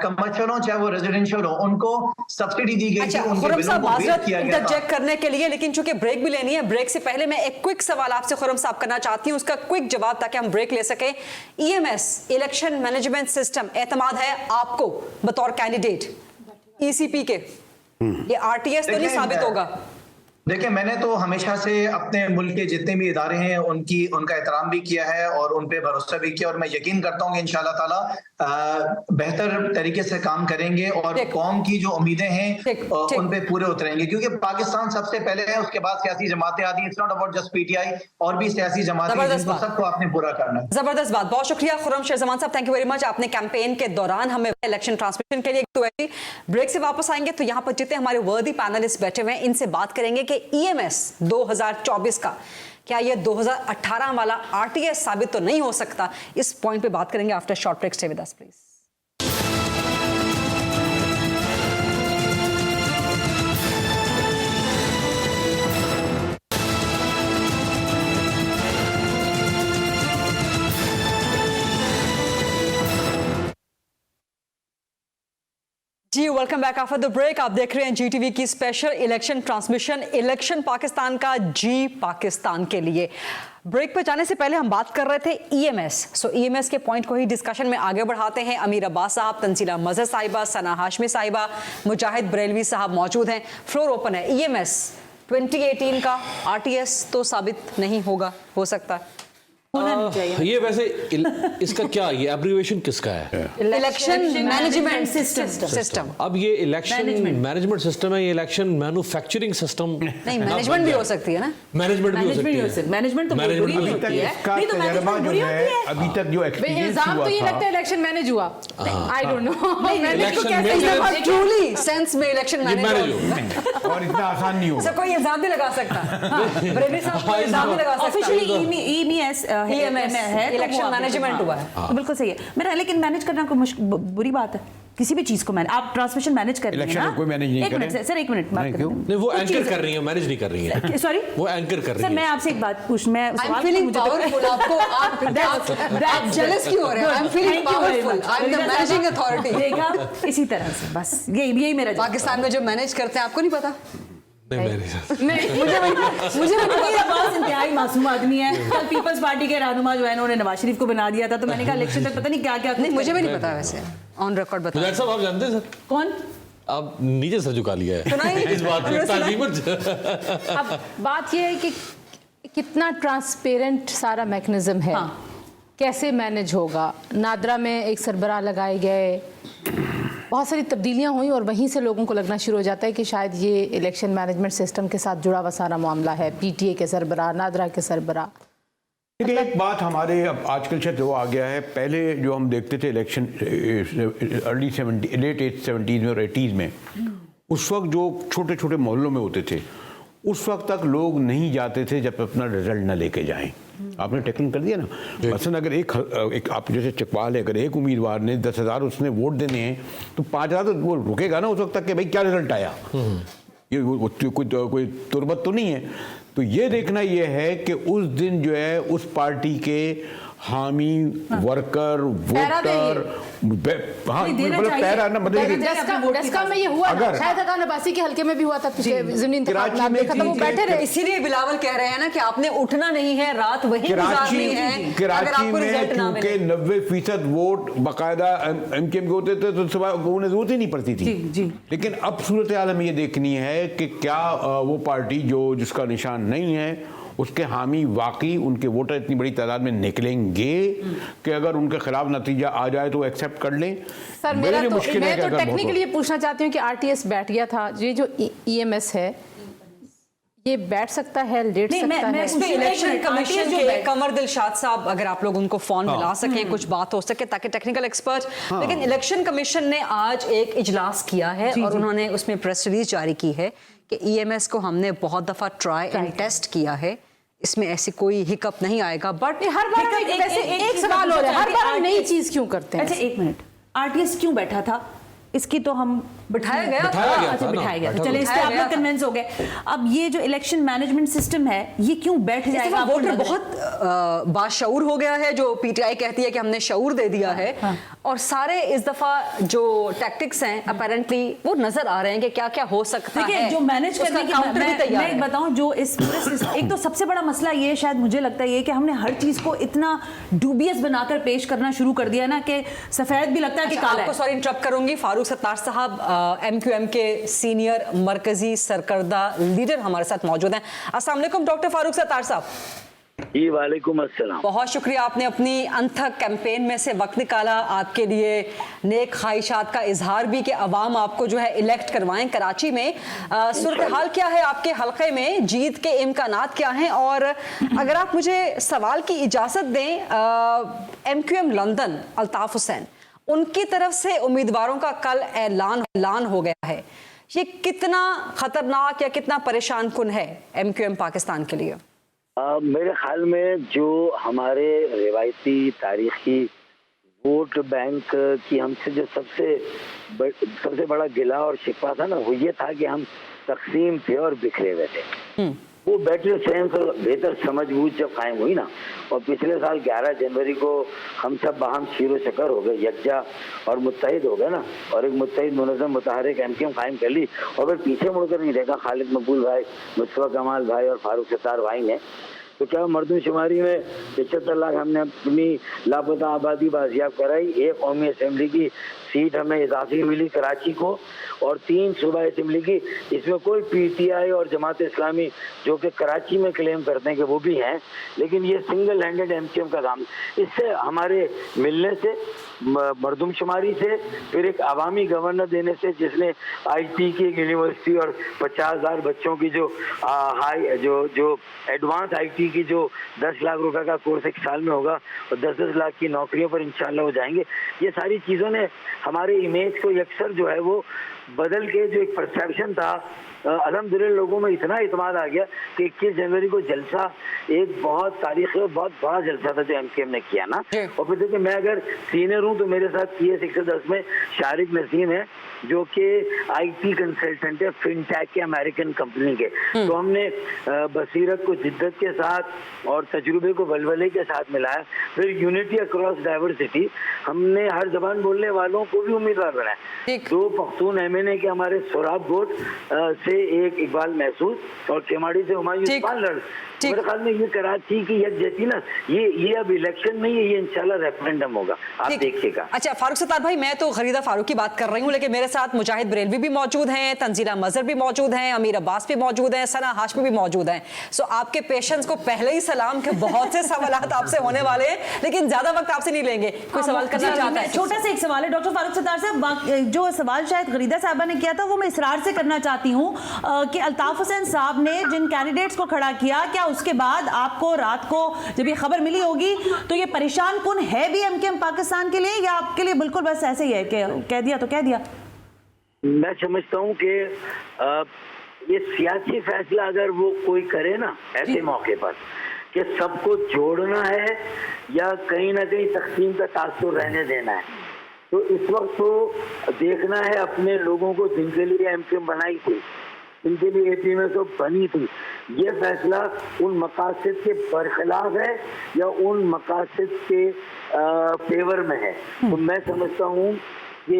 कमर्शियल हो चाहे वो रेजिडेंशियल हो, उनको सब्सिडी दी गई थी। अच्छा, उनके खुर्रम बिलों साहब, को वेव माजरत किया गया था। इंटरजेक्ट करने के लिए, लेकिन चूंकि ब्रेक भी लेनी है, ब्रेक से पहले मैं एक क्विक सवाल आपसे खुर्रम साहब करना चाहती हूं, उसका क्विक जवाब ताकि हम ब्रेक ले सके। ईएमएस, इलेक्शन मैनेजमेंट सिस्टम, एतमाद है आपको बतौर कैंडिडेट ईसीपी के? ये आरटीएस तो नहीं साबित होगा? देखिए, मैंने तो हमेशा से अपने मुल्क के जितने भी इदारे हैं उनका एहतराम भी किया है और उन पे भरोसा भी किया, और मैं यकीन करता हूँ कि इंशाल्लाह ताला बेहतर तरीके से काम करेंगे और कौम की जो उम्मीदें हैं उन पे पूरे उतरेंगे। क्योंकि पाकिस्तान सबसे पहले है, उसके बाद सियासी जमातें आती हैं। It's not about just PTI, और भी सियासी जमातें हैं, जिनको सबको आपने पूरा करना है। जबरदस्त बात, बहुत शुक्रिया खुर्रम शेरजमान साहब, थैंक यू वेरी मच। आपने कैंपेन के दौरान हमें इलेक्शन ट्रांसमिशन के लिए तो ब्रेक से वापस आएंगे तो यहाँ पर जितने हमारे वर्दी पैनलिस्ट बैठे हुए हैं इनसे बात करेंगे कि ईएमएस 2024 का क्या ये 2018 वाला आरटीएस साबित तो नहीं हो सकता। इस पॉइंट पे बात करेंगे after short break. Stay with us please. जी welcome back after the break. आप देख रहे हैं जीटीवी की special election transmission, election Pakistan का जी पाकिस्तान के लिए। ब्रेक पे जाने से पहले हम बात कर रहे थे ईएमएस। सो ईएमएस के पॉइंट को ही डिस्कशन में आगे बढ़ाते हैं। अमीर अब्बास साहब, तंजीला मजहर साहिबा, सना हाशमी साहिबा, मुजाहिद बरेलवी साहब मौजूद हैं। फ्लोर ओपन है। ईएमएस 2018 का आरटीएस तो साबित नहीं होगा, हो सकता है ये वैसे इसका क्या, ये एब्रिविएशन किसका है? Election management system. अब ये इलेक्शन मैनेजमेंट सिस्टम है, ये इलेक्शन मैन्युफैक्चरिंग सिस्टम नहीं, मैनेजमेंट भी हो सकती है ना? मैनेजमेंट भी हो सकती है। मैनेजमेंट तो मैनेजमेंट भी अभी तक इसका तजर्बा जो है, अभी तक जो एक्सपीरियंस इल्जाम हुआ तो ये था, लगता है इलेक्शन मैनेज हुआ। I don't know election truly sense में इलेक्शन मैनेज और इतना आसान नहीं होगा। कोई इल्जाम भी लगा सकता, बरेली साहब कोई इल्जाम भी लगा सकता। ऑफिशियली ईएमएस है, इलेक्शन मैनेजमेंट हुआ है, तो बिल्कुल सही है मेरा। लेकिन मैनेज करना कोई बुरी बात है? किसी भी चीज को मैनेज, आप ट्रांसमिशन मैनेज कर रही हैं इलेक्शन कोई मैनेज नहीं कर रहा है। सर एक मिनट बात करें। नहीं, वो एंकर कर रही है, मैनेज नहीं कर रही है। सॉरी, वो एंकर कर रही है। सर मैं आपसे एक बात पूछ, मैं आई एम फीलिंग पावरफुल। आपको आप जेलस क्यों हो रहे हैं? I am feeling powerful, I am the managing authority. देखा, इसी तरह से बस यही मेरा पाकिस्तान में जो मैनेज करते हैं आपको नहीं पता? मुझे अब्बास इंतहाई मासूम आदमी है। कल पीपल्स पार्टी के रहनुमा जो है उन्होंने नवाज शरीफ को बना दिया था, तो मैंने कहा इलेक्शन तक पता नहीं क्या क्या। नहीं, मुझे भी नहीं पता वैसे, ऑन रिकॉर्ड बता। साहब आप जानते हैं सर कौन? आप नीचे सर झुका लिया है इस बात पे तालीम। अब बात यह है कि कितना ट्रांसपेरेंट सारा मैकेनिज्म है, कैसे मैनेज होगा। नादरा में एक सरबराह लगाए गए, बहुत सारी तब्दीलियां हुई और वहीं से लोगों को लगना शुरू हो जाता है कि शायद ये इलेक्शन मैनेजमेंट सिस्टम के साथ जुड़ा हुआ सारा मामला है। पीटीए के सरबराह, नादरा के सरबराह। देखिए, एक बात हमारे अब आजकल शायद वो आ गया है। पहले जो हम देखते थे इलेक्शन अर्ली 70, लेट 70s में और 80s में, उस वक्त जो छोटे छोटे मोहल्लों में होते थे, उस वक्त तक लोग नहीं जाते थे जब अपना रिजल्ट न लेके जाएं। आपने टेकन कर दिया ना, मसलन अगर एक आप जैसे चकवाल है, अगर एक उम्मीदवार ने 10,000 उसने वोट देने हैं तो 5,000 तो वो रुकेगा ना उस वक्त तक कि भाई क्या रिजल्ट आया। ये कोई तुरबत तो नहीं है। तो ये देखना ये है कि उस दिन जो है उस पार्टी के हामी, वर्कर, वोटर, हाँ मतलब पैरा ना डस्का में ये हुआ, शायद हकान अब्बासी के हल्के में भी हुआ था, ज़िमनी इंतखाब में खत्म, वो बैठे रहे। इसीलिए बिलावल कह रहे हैं ना कि आपने उठना नहीं है, रात वहीं गुजारनी है। कराची में क्योंकि 90% वोट बाकायदा एमकेएम के होते थे तो सुबह उन्हें जरूरत ही नहीं पड़ती थी। लेकिन अब सूरत हाल हमें ये देखनी है कि क्या वो पार्टी जिसका निशान नहीं है उसके हामी वाकई उनके वोटर इतनी बड़ी तादाद में निकलेंगे कि अगर उनके खिलाफ नतीजा आ जाए तो एक्सेप्ट कर लें। सर मैं तो टेक्निकली ये पूछना चाहती हूँ कि आरटीएस बैठ गया था, ये जो ईएमएस है ये बैठ सकता है, लेट सकता है? इस पे इलेक्शन कमीशन के कमर दिलशाद साहब, अगर आप लोग उनको फोन मिला सकें, कुछ बात हो सके ताकि टेक्निकल एक्सपर्ट। लेकिन इलेक्शन कमीशन ने आज एक इजलास किया है और उन्होंने उसमें प्रेस रिलीज जारी की है कि ईएमएस को हमने बहुत दफा ट्राई एंड टेस्ट किया है, इसमें ऐसी कोई हिकअप नहीं आएगा। बट हर बार एक सवाल हो रहा है, हर बार नई चीज क्यों करते हैं? अच्छा एक मिनट, आरटीएस क्यों बैठा था इसकी तो हम बिठाया गया अच्छा बिठाया गया, चले इस पे आप लोग कन्विंस हो गए। अब ये जो इलेक्शन मैनेजमेंट सिस्टम है ये क्यों बैठ जाएगा? आपको वोटर लग रहा है? बहुत बाशऊर हो गया है, जो पीटीआई कहती है कि हमने शऊर दे दिया है, और सारे इस दफा जो टैक्टिक्स हैं अपेरेंटली वो नजर आ रहे हैं कि क्या क्या हो सकता है। देखिए जो मैनेज करने की मैं एक बताऊं, जो इस एक तो सबसे बड़ा मसला ये शायद मुझे लगता है ये कि हमने हर चीज को इतना डूबियस बनाकर पेश करना शुरू कर दिया ना कि सफेद भी लगता है कि काला है। आपको सॉरी इंटरप्ट करूंगी, फारूक सत्तार साहब एमक्यूएम के सीनियर मरकजी सरकर्दा लीडर हमारे साथ मौजूद हैं। अस्सलाम वालेकुम डॉक्टर फारूक सत्तार साहब। जी वालेकुम अस्सलाम। बहुत शुक्रिया, आपने अपनी अनथक कैंपेन में से वक्त निकाला, आपके लिए नेक ख्वाहिशात का इजहार भी कि अवाम आपको जो है इलेक्ट करवाएं कराची में। सूरत हाल क्या है आपके हलके में, जीत के इम्कानात क्या हैं? और अगर आप मुझे सवाल की इजाज़त दें, एमक्यूएम लंदन अल्ताफ हुसैन उनकी तरफ से उम्मीदवारों का कल ऐलान हो गया है, ये कितना खतरनाक या कितना परेशान कुन है एमक्यूएम पाकिस्तान के लिए? मेरे ख्याल में जो हमारे रिवायती तारीखी वोट बैंक की हमसे जो सबसे बड़ा गिला और शिकवा था ना, वो ये था कि हम तकसीम थे और बिखरे हुए थे। वो बेटर सेंस और बेहतर समझबूझ जब कायम हुई ना, और पिछले साल 11 जनवरी को हम सब बाहम शीरो शकर हो गए, यकजा और मुत्तहिद हो गए ना, और एक मुत्तहिद मुनज़्ज़म मुतहर्रिक एमक्यूएम कायम कर ली, और फिर पीछे मुड़कर नहीं देखा खालिद मकबूल भाई, मुस्तफा कमाल भाई और फारूक सत्तार भाई ने, तो क्या मरदमशुमारी में 75 लाख हमने अपनी लापता आबादी बाजियाब कराई, एक कौमी असम्बली की सीट हमें इजाफी मिली कराची को, और 3 सूबा असम्बली की, इसमें कोई पीटीआई और जमात इस्लामी जो कि कराची में क्लेम करते हैं कि वो भी हैं, लेकिन ये सिंगल हैंडेड एमक्यूएम का काम। इससे हमारे मिलने से, मरदमशुमारी से, फिर एक अवामी गवर्नर देने से जिसने आईटी की एक यूनिवर्सिटी और 50,000 बच्चों की जो एडवांस आईटी की जो 10 लाख रुपए का कोर्स एक साल में होगा और 10-10 लाख की नौकरियों पर इंशाल्लाह हो जाएंगे। ये सारी चीज़ों ने हमारे इमेज को यकसर जो है वो बदल के, जो एक परसेप्शन था अल्हम्दुलिल्लाह लोगों में इतना इत्मीनान आ गया कि 21 जनवरी को जलसा एक बहुत तारीखी और बहुत बड़ा जलसा था जो एमक्यूएम ने किया ना। और फिर देखिए, मैं अगर सीनियर हूँ तो मेरे साथ CS 110 में शारिक नसीम है जो कि IT कंसल्टेंट है फिनटेक के अमेरिकन कंपनी के। तो हमने बसीरत को जिद्दत के साथ और तजुर्बे को वलवले के साथ मिलाया, फिर यूनिटी अक्रॉस डाइवर्सिटी, हमने हर जबान बोलने वालों को भी उम्मीदवार बनाया। 2 पख्तून MNA के हमारे सोराब गोट से एक इकबाल महसूस और केमाड़ी से हुमायूं इस्माइल लड़। मेरे ख्याल में ये कराची की यकजहती ना, ये अब इलेक्शन नहीं है, ये इंशाल्लाह रेफरेंडम होगा, आप देखिएगा। अच्छा फारूक सत्तार भाई, मैं तो खरीदा फारूक की बात कर रही हूँ, लेकिन मेरे साथ मुजाहिद बरेलवी भी मौजूद हैं, तंजीला मजहर भी मौजूद हैं, अमीर अब्बास भी मौजूद हैं, सना हाशमी भी मौजूद हैं। सो आपके पेशेंस को पहले ही सलाम के बहुत से सवाल आपसे होने वाले हैं, लेकिन ज्यादा वक्त आपसे नहीं लेंगे। कोई सवाल करना चाहता है? छोटा सा एक सवाल है डॉक्टर फारूक सत्तार साहब, जो सवाल शायद गरीदा साहबा ने किया था वो मैं इसरार से करना चाहती हूँ कि अल्ताफ हुसैन साहब ने जिन कैंडिडेट्स को खड़ा किया, क्या उसके बाद आपको रात को जब ये खबर मिली होगी तो ये परेशान कुन है भी एमक्यूएम पाकिस्तान के लिए, या आपके लिए बिल्कुल बस ऐसे ही है कि कह दिया तो कह दिया? मैं समझता हूँ कि ये सियासी फैसला अगर वो कोई करे ना ऐसे मौके पर कि सबको जोड़ना है या कहीं ना कहीं तकसीम का तासुर रहने देना है, तो इस वक्त तो देखना है अपने लोगों को जिनके लिए एमक्यूएम बनाई थी, इनके लिए AP में तो बनी थी, ये फैसला उन मकासद के बरखिलाफ है या उन मकासद के फेवर में है। तो मैं समझता हूँ कि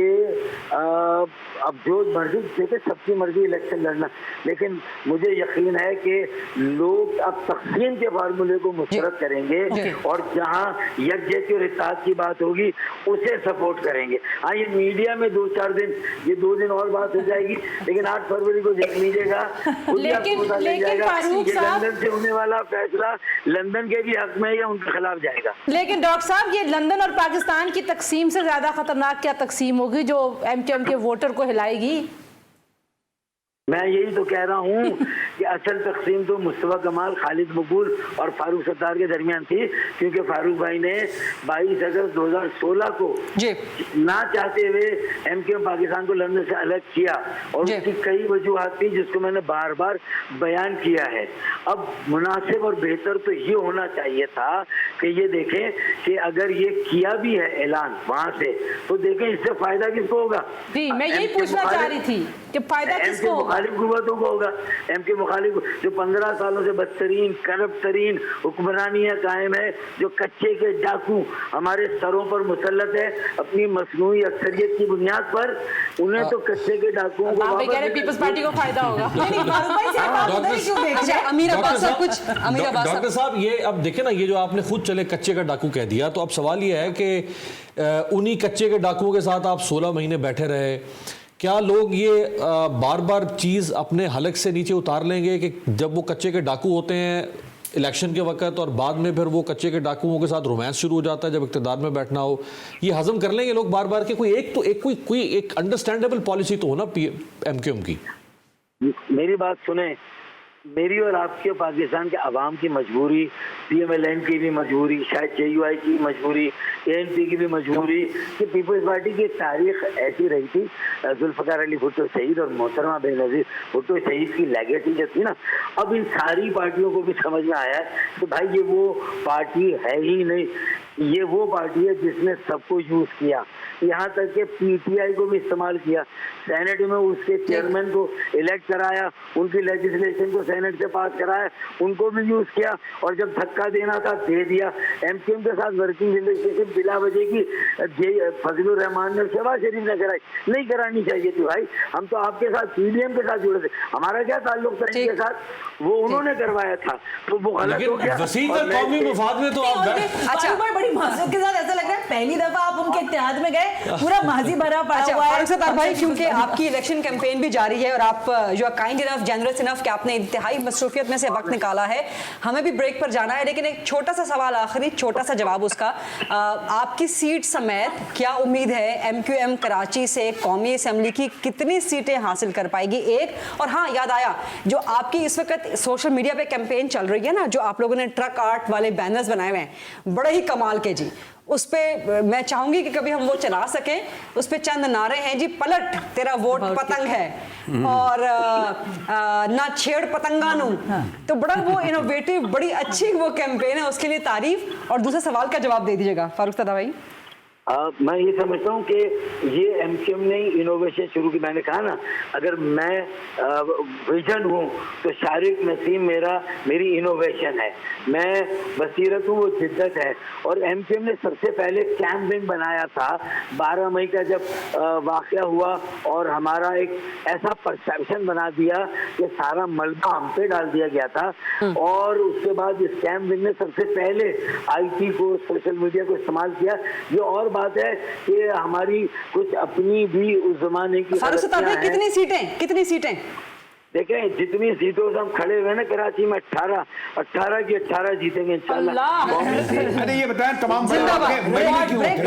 अब जो मर्जी देखे, सबकी मर्जी इलेक्शन लड़ना, लेकिन मुझे यकीन है कि लोग अब तकसीम के फार्मूले को मुस्तरद करेंगे और जहां यकजहती और इत्तेहाद की बात होगी उसे सपोर्ट करेंगे। हाँ, ये मीडिया में 2-4 दिन, ये 2 दिन और बात हो जाएगी, लेकिन 8 फरवरी को देख लीजिएगा, लेकिन फारूक साहब, लंदन से होने वाला फैसला लंदन के भी हक में या उनके खिलाफ जाएगा। लेकिन डॉक्टर साहब, ये लंदन और पाकिस्तान की तकसीम से ज्यादा खतरनाक क्या तकसीम होगी जो एमक्यूएम के वोटर को हिलाएगी? मैं यही तो कह रहा हूँ कि असल तकसीम तो मुस्तफा कमाल, खालिद मकबूल और फारूक सत्तार के दरमियान थी, क्योंकि फारूक भाई ने 22 अगस्त 2016 को ना चाहते हुए एमक्यूएम पाकिस्तान को लड़ने से अलग किया, और उसकी कई वजूहात थी जिसको मैंने बार बार बयान किया है। अब मुनासिब और बेहतर तो ये होना चाहिए था कि ये देखें कि अगर ये किया भी है ऐलान वहां से, तो देखें इससे फायदा किसको होगा। जी, मैं यही पूछना चाह रही थी कि फायदा किसको होगा। मुखालिफ कुव्वतों को होगा। एम के मुखालिफ जो 15 सालों से बदतरीन करप्ट तरीन हुक्मरानियां कायम है, जो कच्चे के डाकू हमारे सरों पर मुसल्लत है अपनी मसनूई अक्सरियत की बुनियाद पर, उन्हें तो कच्चे के डाकुओं को पीपल्स पार्टी को फायदा होगा। डॉक्टर साहब, ये अब देखे ना, ये जो आपने खुद चले कच्चे का डाकू कह दिया, तो अब सवाल ये है कि उन्हीं कच्चे के डाकुओं के साथ आप 16 महीने बैठे रहे, क्या लोग ये बार बार चीज़ अपने हलक से नीचे उतार लेंगे कि जब वो कच्चे के डाकू होते हैं इलेक्शन के वक्त, और बाद में फिर वो कच्चे के डाकुओं के साथ रोमांस शुरू हो जाता है जब इक़्तिदार में बैठना हो, ये हजम कर लेंगे लोग बार बार के? कोई एक अंडरस्टैंडेबल पॉलिसी तो हो ना एमक्यूएम की। मेरी बात सुने, मेरी और आपके पाकिस्तान के अवाम की मजबूरी, PMLN की भी मजबूरी, शायद JUI की मजबूरी, ANP की भी मजबूरी, कि पीपल्स पार्टी की तारीख ऐसी रही थी। जुल्फ़िकार अली भुट्टो शहीद और मोहतरमा बेनज़ीर भुट्टो शहीद की लेगेसी जो थी ना, अब इन सारी पार्टियों को भी समझ में आया है कि भाई ये वो पार्टी है ही नहीं, ये वो पार्टी है जिसने सबको यूज किया, यहाँ तक कि PTI को भी इस्तेमाल किया, सेनेट में उसके चेयरमैन को इलेक्ट कराया, उनकी लेजिस्लेशन को सेनेट से पास कराया, उनको भी यूज किया, और जब धक्का देना था दे दिया। एमक्यूएम के साथ वर्किंग रिलेशनशिप बिला वजह की फजलुर रहमान ने, शहबाज शरीफ ने कराई, नहीं करानी चाहिए थी भाई। हम तो आपके साथ PDM के साथ जुड़े थे, हमारा क्या ताल्लुक था इनके साथ, वो उन्होंने करवाया था, तो वो गलत हो गया। कौमी मुफाद में तो आप अच्छा, बड़ी मासूम के साथ ऐसा लग रहा है पहली दफा आप उनके इत्तेहाद में गए, पूरा माजी भरा पड़ा हुआ है। सत्तार भाई, क्योंकि आपकी इलेक्शन कैंपेन भी जारी है और आप जो काइंड इनफ, जनरस इनफ कि आपने इंतहाई मसरूफियत में से वक्त निकाला है, हमें भी ब्रेक पर जाना है, लेकिन एक छोटा सा सवाल आखिरी, छोटा सा जवाब उसका, आपकी सीट समेत क्या उम्मीद है एमक्यूएम कराची से कौमी असम्बली की कितनी सीटें हासिल कर पाएगी? एक, और हाँ याद आया, जो आपकी इस वक्त सोशल मीडिया पे कैंपेन चल रही है ना, जो आप लोगों ने ट्रक आर्ट वाले बैनर्स बनाए हुए हैं, बड़े ही कमाल के जी, उस पे मैं चाहूंगी कि कभी हम वो चला सकें। उस पे चंद नारे हैं जी, पलट तेरा वोट पतंग है, और ना छेड़ पतंगानू। तो बड़ा वो इनोवेटिव, बड़ी अच्छी वो कैंपेन है, उसके लिए तारीफ। और दूसरे सवाल का जवाब दे दीजिएगा फारूक सदा भाई। मैं ये समझता हूँ कि ये एमक्यूएम ने इनोवेशन शुरू की। मैंने कहा ना, अगर मैं विजन हूँ तो शारिक नसीम मेरी इनोवेशन है, मैं बसीरत हूँ वो जिद्दत है। और एमक्यूएम ने सबसे पहले कैंपेन बनाया था 12 मई का, जब वाक़या हुआ और हमारा एक ऐसा परसेप्शन बना दिया कि सारा मलबा हम पे डाल दिया गया था। और उसके बाद इस कैंपेन ने सबसे पहले IT को, सोशल मीडिया को इस्तेमाल किया। ये और बात है कि हमारी कुछ अपनी भी उस जमाने की कितनी सीटें देखें, जितनी सीटों से हम खड़े हुए ना कराची में 18 की 18 जीतेंगे इंशाल्लाह। अरे ये बताएं, तमाम बड़े वाक़े मई में क्यों होते हैं?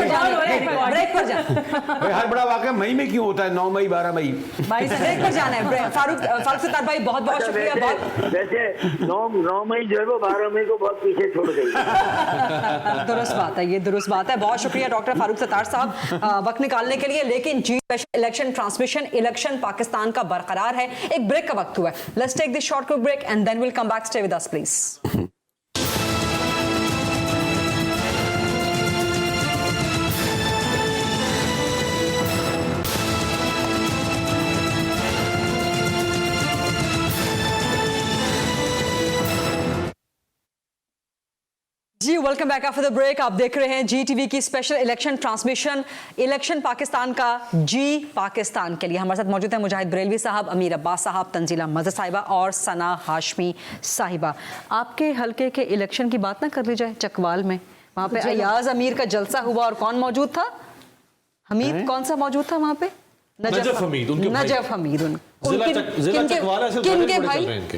हर बड़ा वाक़या मई में क्यों होता है? 9 मई 12 मई भाई से ब्रेक पर जाना है। फारूक सत्तार भाई बहुत बहुत शुक्रिया। वैसे 9 मई जो है वो 12 मई को बहुत पीछे छोड़ गई। दुरुस्त बात है, ये दुरुस्त बात है। बहुत शुक्रिया डॉक्टर फारूक सत्तार साहब वक्त निकालने के लिए। लेकिन जी special election transmission, election Pakistan का बरकरार है। एक ब्रेक वक्त हुआ है। Let's take this short quick break and then we'll come back. Stay with us, please. जी welcome back after the break. आप देख रहे हैं GTV की special election transmission, election Pakistan का जी पाकिस्तान के लिए। हमारे साथ मौजूद है मुजाहिद बरेलवी साहब, अमीर अब्बास साहब, तंजीला मजहर साहिबा और सना हाशमी साहिबा। आपके हल्के के इलेक्शन की बात ना कर ली जाए, चकवाल में वहाँ पे अयाज अमीर का जलसा हुआ और कौन मौजूद था? हमीद कौन सा मौजूद था वहाँ पे? नजफ हमीद।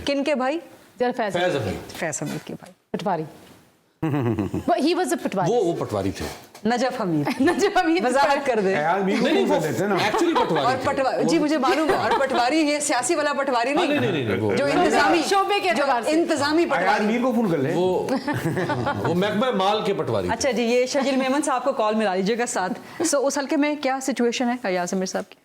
किनके भाई? फैज हमीद के भाई। पटवारी। ही वाज अ पटवारी। वो पटवारी थे। नजफ हमीद नजफ हमीद वजाहत कर दे। यार मीर को फोन कर देते ना एक्चुअली और पटवारी थे। जी मुझे मालूम है, और पटवारी ये सियासी वाला पटवारी नहीं, नहीं, वो- जो इंतजामी शोबे के एतबार से। इंतजामी यार पटवारी। मीर को फोन कर ले। वो महकमा माल के पटवारी थे। अच्छा जी, ये शर्जील मेमन साहब को कॉल मिला लीजिएगा साथ। सो उस हल्के में क्या सिचुएशन है अयाज अमीर साहब की?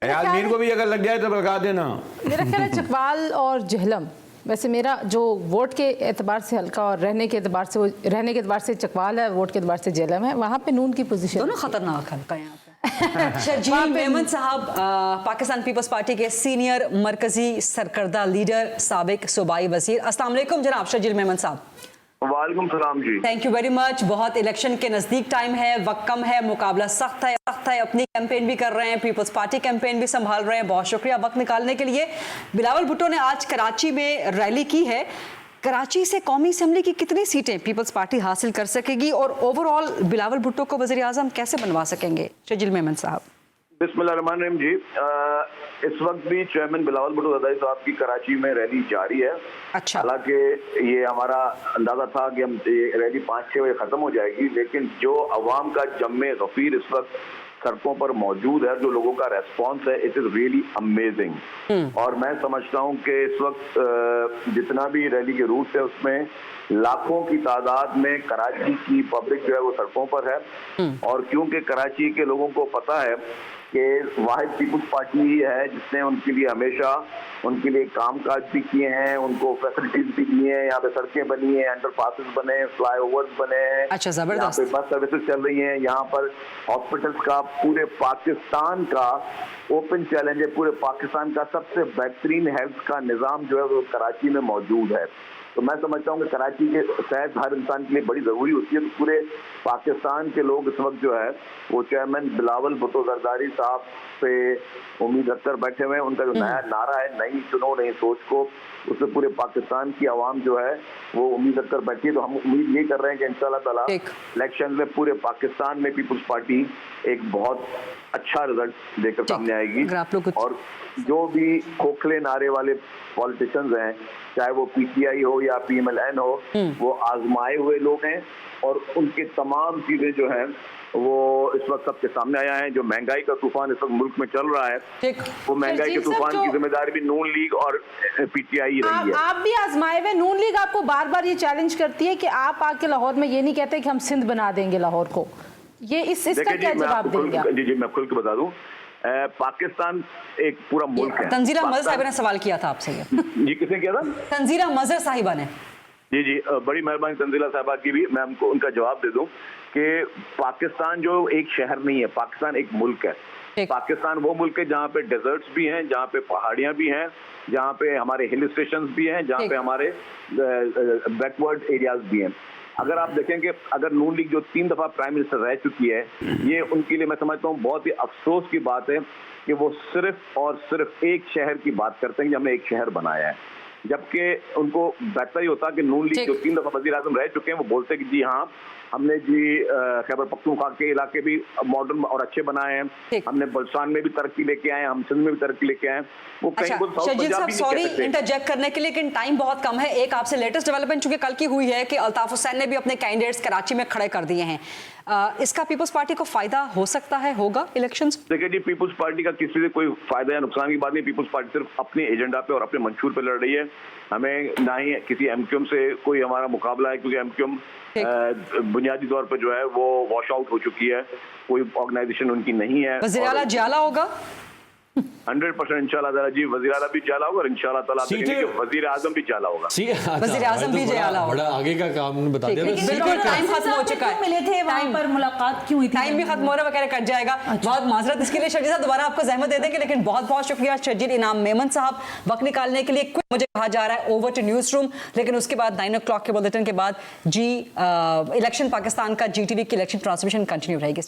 यार मीर को भी अगर लग जाए तो लगा देना। मेरा ख्याल है चकवाल और जहलम, वैसे मेरा जो वोट के एतबार से हल्का और रहने के एतबार से चकवाल है, वोट के एतबार से जेलम है, वहाँ पे नून की पोजीशन दोनों खतरनाक हल्का है यहाँ पे। शर्जील मेमन साहब पाकिस्तान पीपल्स पार्टी के सीनियर मरकजी सरकर्दा लीडर, साबिक सूबाई वजीर। अस्सलाम वालेकुम जनाब शर्जील मेमन साहब। वालेकुम सलाम जी। Thank you very much. बहुत इलेक्शन के नज़दीक टाइम है, वक्त कम है, मुकाबला सख्त है। अपनी कैंपेन भी कर रहे हैं, पीपल्स पार्टी कैंपेन भी संभाल रहे हैं। बहुत शुक्रिया वक्त निकालने के लिए। बिलावल भुट्टो ने आज कराची में रैली की है। कराची से कौमी असेंबली की कितनी सीटें पीपल्स पार्टी हासिल कर सकेगी और ओवरऑल बिलावल भुट्टो को वज़ीर आज़म कैसे बनवा सकेंगे? शर्जील मेमन साहब। बिस्मिल्लाहिर्रहमानिर्रहीम जी। इस वक्त भी चेयरमैन बिलावल भुट्टो ज़रदारी साहब की कराची में रैली जारी है। अच्छा। हालांकि ये हमारा अंदाजा था कि हम ये रैली 5-6 बजे खत्म हो जाएगी, लेकिन जो अवाम का जम्मे गफीर इस वक्त सड़कों पर मौजूद है, जो लोगों का रेस्पॉन्स है, इट इज रियली अमेजिंग। और मैं समझता हूँ कि इस वक्त जितना भी रैली के रूट है उसमें लाखों की तादाद में कराची की पब्लिक जो है वो सड़कों पर है। और क्योंकि कराची के लोगों को पता है कि वाहिद पीपल्स पार्टी ही है जिसने उनके लिए हमेशा उनके लिए काम काज भी किए हैं, उनको फैसिलिटीज भी दी हैं, यहाँ पे सड़कें बनी हैं, अंडरपासेस बने हैं, फ्लाईओवर्स बने हैं, अच्छा, जबरदस्त। यहाँ पे बस सर्विसेज चल रही हैं, यहाँ पर हॉस्पिटल्स का पूरे पाकिस्तान का ओपन चैलेंज है, पूरे पाकिस्तान का सबसे बेहतरीन हेल्थ का निज़ाम जो है वो कराची में मौजूद है। तो मैं समझता हूँ कि कराची के सेहत हर इंसान के लिए बड़ी ज़रूरी होती है। तो पूरे पाकिस्तान के लोग इस वक्त जो है वो चेयरमैन बिलावल भुट्टो ज़रदारी साहब पे उम्मीद रखकर बैठे हुए हैं। उनका जो नया नारा है, नई चुनो नई सोच को, उससे पूरे पाकिस्तान की आवाम जो है वो उम्मीद रखकर बैठी है। तो हम उम्मीद ये कर रहे हैं कि इंशाल्लाह ताला इलेक्शन में पूरे पाकिस्तान में पीपल्स पार्टी एक बहुत अच्छा रिजल्ट देकर सामने आएगी। और जो भी खोखले नारे वाले पॉलिटिशियंस हैं, चाहे वो पीटीआई हो या पीएमएलएन हो, वो आजमाए हुए लोग हैं और उनके तमाम चीजें जो हैं वो इस वक्त सबके सामने आया है। जो महंगाई का तूफान इस वक्त मुल्क में चल रहा है, वो महंगाई के तूफान की जिम्मेदारी भी नून लीग और पीटीआई रही है। आप भी आजमाए हुए। नून लीग आपको बार बार ये चैलेंज करती है कि आप आके लाहौर में ये नहीं कहते कि हम सिंध बना देंगे लाहौर को। ये इसका क्या जवाब देंगे? जी मैं खुल के बता दूं, पाकिस्तान एक पूरा मुल्क है। तंजीरा मजहर साहिबा ने सवाल किया था आपसे। जी किसने किया था? तंजीरा मजहर साहिबा ने। जी बड़ी मेहरबानी तंजीला साहिबा की भी। मैं हमको उनका जवाब दे दूं कि पाकिस्तान जो एक शहर नहीं है, पाकिस्तान एक मुल्क है। पाकिस्तान वो मुल्क है जहाँ पे डेजर्ट्स भी हैं, जहाँ पे पहाड़ियाँ भी हैं, जहाँ पे हमारे हिल स्टेशंस भी हैं, जहाँ पे हमारे बैकवर्ड एरियाज भी हैं। अगर आप देखें कि अगर नून लीग जो 3 दफा प्राइम मिनिस्टर रह चुकी है, ये उनके लिए मैं समझता हूँ बहुत ही अफसोस की बात है कि वो सिर्फ और सिर्फ एक शहर की बात करते हैं कि हमने एक शहर बनाया है, जबकि उनको बेहतर ही होता कि नून लीग जो 3 दफा वज़ीर आज़म रह चुके हैं वो बोलते कि जी हाँ हमने जी खैबर पख्तूनख्वा के इलाके भी मॉडर्न और अच्छे बनाए हैं, हमने बलुचिस्तान में भी तरक्की लेके आए, हम सिंध में भी तरक्की लेके आए। वो कहीं शर्जील साहब सॉरी इंटरजेक्ट करने के लिए, लेकिन टाइम बहुत कम है। एक आपसे लेटेस्ट डेवलपमेंट चूंकि कल की हुई है कि अल्ताफ हुसैन ने भी अपने कैंडिडेट्स कराची में खड़े कर दिए हैं, इसका पीपल्स पार्टी को फायदा हो सकता है, होगा इलेक्शंस? देखिए जी, पीपल्स पार्टी का किसी से कोई फायदा या नुकसान की बात नहीं। पीपल्स पार्टी सिर्फ अपने एजेंडा पे और अपने मंशूर पे लड़ रही है। हमें ना ही किसी एमक्यूएम से कोई हमारा मुकाबला है, क्योंकि एमक्यूएम बुनियादी तौर पर जो है वो वॉश आउट हो चुकी है, कोई ऑर्गेनाइजेशन उनकी नहीं है। वज़ीर आला जाला होगा 100% इंशाल्लाह जी, वज़ीर आला भी जाला होगा और इंशाल्लाह ताला वज़ीर आज़म भी जाला होगा। वज़ीर आज़म भी जाला होगा। बड़ा आगे का काम बता दिया। बिल्कुल टाइम खत्म हो चुका है। मिले थे वहां पर, मुलाकात क्यों हुई थी? टाइम भी खत्म हो रहा है, वगैरह कट जाएगा। बहुत माजरत इसके लिए शर्जील साहब, दोबारा आपको जहमत दे देंगे, लेकिन बहुत बहुत शुक्रिया शर्जील इनाम मेमन साहब वक्त निकालने के लिए। मुझे कहा जा रहा है ओवर टू न्यूज़ रूम, लेकिन उसके बाद 9 o'clock के बुलेटिन के बाद इलेक्शन पाकिस्तान का GTV की इलेक्शन ट्रांसमिशन कंटिन्यू रहेगी।